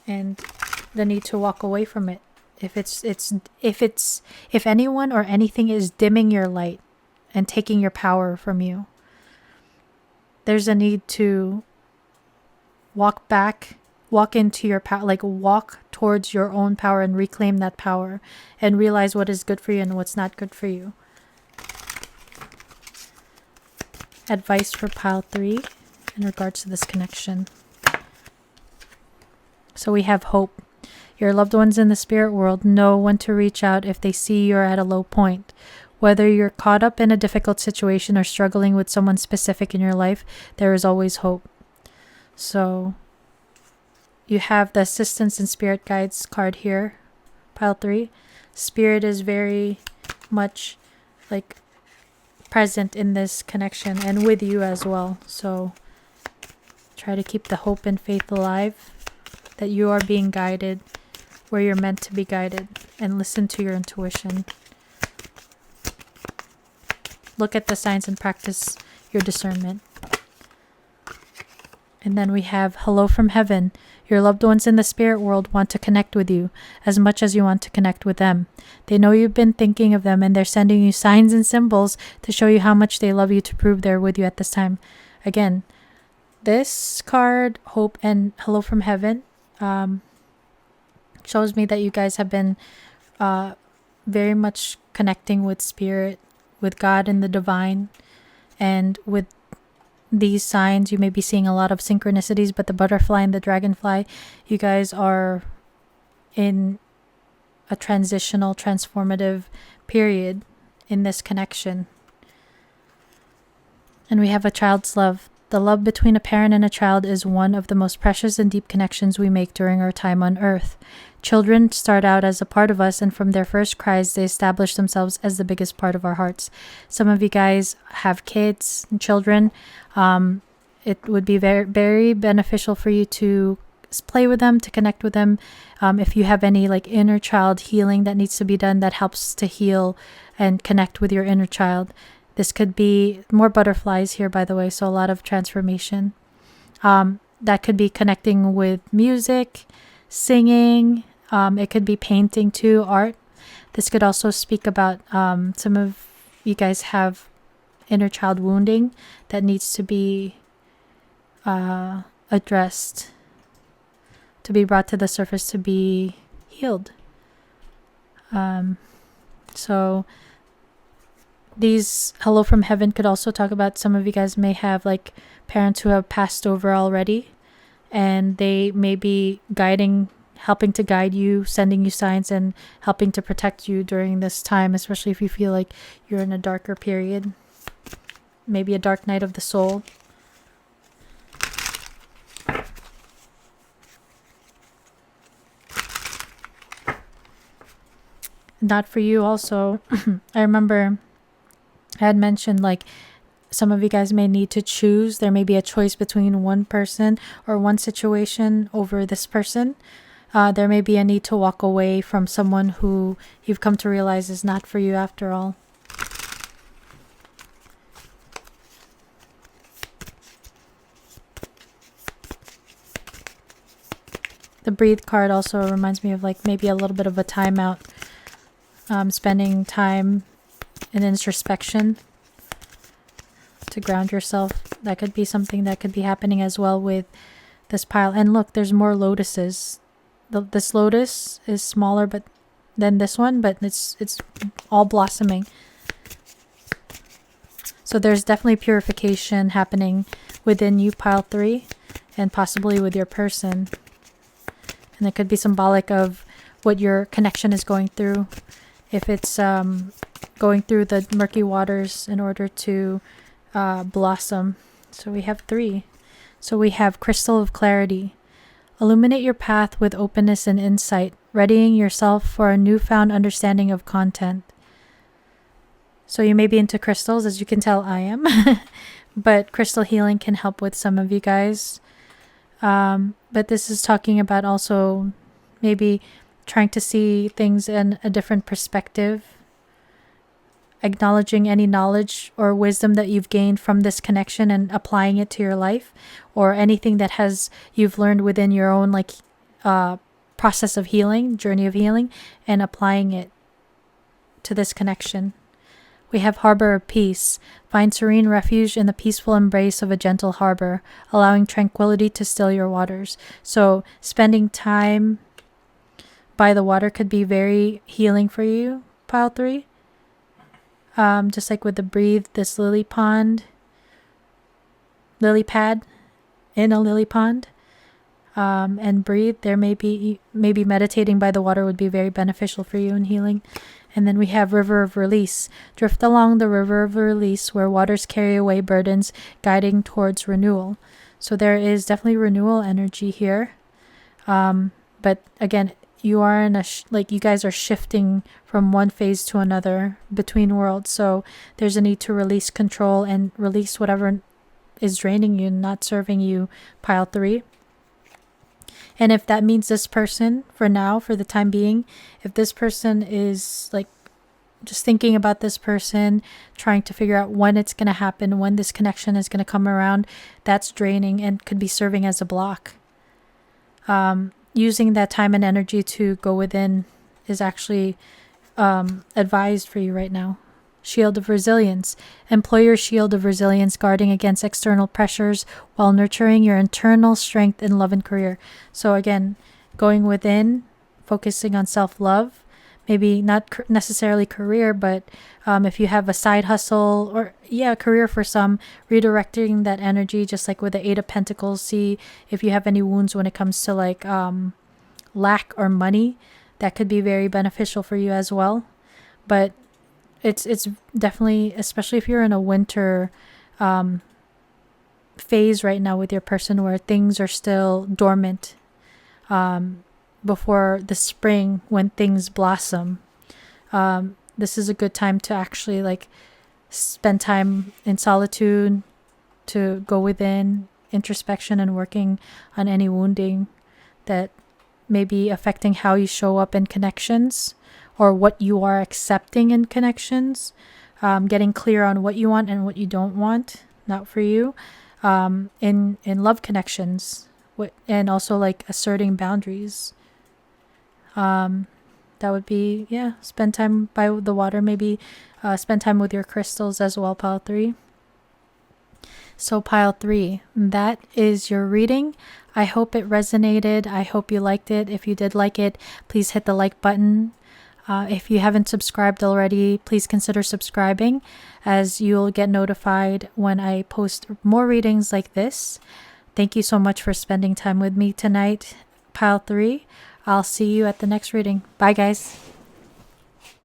And the need to walk away from it. If anyone or anything is dimming your light and taking your power from you, there's a need to walk into your power, like walk towards your own power and reclaim that power and realize what is good for you and what's not good for you. Advice for pile 3 in regards to this connection. So we have hope. Your loved ones in the spirit world know when to reach out if they see you're at a low point. Whether you're caught up in a difficult situation or struggling with someone specific in your life, there is always hope. So you have the assistance and spirit guides card here, pile 3. Spirit is very much like present in this connection and with you as well. So try to keep the hope and faith alive that you are being guided where you're meant to be guided, and listen to your intuition. Look at the signs and practice your discernment. And then we have hello from heaven. Your loved ones in the spirit world want to connect with you as much as you want to connect with them. They know you've been thinking of them and they're sending you signs and symbols to show you how much they love you, to prove they're with you at this time. Again, this card, hope and hello from heaven, shows me that you guys have been very much connecting with spirit, with God and the divine. And with these signs, you may be seeing a lot of synchronicities, but the butterfly and the dragonfly, you guys are in a transitional, transformative period in this connection. And we have a child's love. The love between a parent and a child is one of the most precious and deep connections we make during our time on earth. Children start out as a part of us, and from their first cries, they establish themselves as the biggest part of our hearts. Some of you guys have kids and children. It would be very, very beneficial for you to play with them, to connect with them. If you have any like inner child healing that needs to be done, that helps to heal and connect with your inner child. This could be more butterflies here, by the way, so a lot of transformation. That could be connecting with music, singing. It could be painting too, art. This could also speak about some of you guys have inner child wounding that needs to be addressed, to be brought to the surface, to be healed. So these hello from heaven could also talk about some of you guys may have like parents who have passed over already, and they may be helping to guide you, sending you signs and helping to protect you during this time, especially if you feel like you're in a darker period, maybe a dark night of the soul. not for you also. I remember I had mentioned like some of you guys may need to choose. There may be a choice between one person or one situation over this person. There may be a need to walk away from someone who you've come to realize is not for you after all. The breathe card also reminds me of like maybe a little bit of a timeout, spending time in introspection to ground yourself. That could be something that could be happening as well with this pile. And look, there's more lotuses. This lotus is smaller than this one, but it's all blossoming. So there's definitely purification happening within you, pile 3, and possibly with your person. And it could be symbolic of what your connection is going through. If it's going through the murky waters in order to blossom. So we have 3. So we have crystal of clarity. Illuminate your path with openness and insight, readying yourself for a newfound understanding of content. So you may be into crystals, as you can tell I am. But crystal healing can help with some of you guys. But this is talking about also maybe trying to see things in a different perspective, acknowledging any knowledge or wisdom that you've gained from this connection and applying it to your life, or anything that you've learned within your own process of healing, journey of healing, and applying it to this connection. We have harbor of peace. Find serene refuge in the peaceful embrace of a gentle harbor, allowing tranquility to still your waters. So spending time by the water could be very healing for you, pile 3. Just like with the breathe, this lily pad in a lily pond. And breathe, there maybe meditating by the water would be very beneficial for you in healing. And then we have river of release. Drift along the river of release where waters carry away burdens, guiding towards renewal. So there is definitely renewal energy here. But again, you are in you guys are shifting from one phase to another between worlds. So there's a need to release control and release whatever is draining you, not serving you, pile 3. And if that means this person, for now, for the time being, if this person is just thinking about this person, trying to figure out when it's going to happen, when this connection is going to come around, that's draining and could be serving as a block. Using that time and energy to go within is actually advised for you right now. Shield of resilience. Employ your shield of resilience, guarding against external pressures while nurturing your internal strength in love and career. So again, going within, focusing on self-love, maybe not necessarily career, but if you have a side hustle or career for some, redirecting that energy, just like with the 8 of Pentacles. See if you have any wounds when it comes to lack or money, that could be very beneficial for you as well. But it's definitely, especially if you're in a winter phase right now with your person where things are still dormant, before the spring when things blossom, this is a good time to actually spend time in solitude, to go within introspection and working on any wounding that may be affecting how you show up in connections or what you are accepting in connections, getting clear on what you want and what you don't want, not for you, in love connections, and also asserting boundaries. That would be, spend time by the water, maybe spend time with your crystals as well, pile 3. So pile 3, that is your reading. I hope it resonated. I hope you liked it. If you did like it, please hit the like button. If you haven't subscribed already, please consider subscribing, as you'll get notified when I post more readings like this. Thank you so much for spending time with me tonight, pile 3. I'll see you at the next reading. Bye, guys.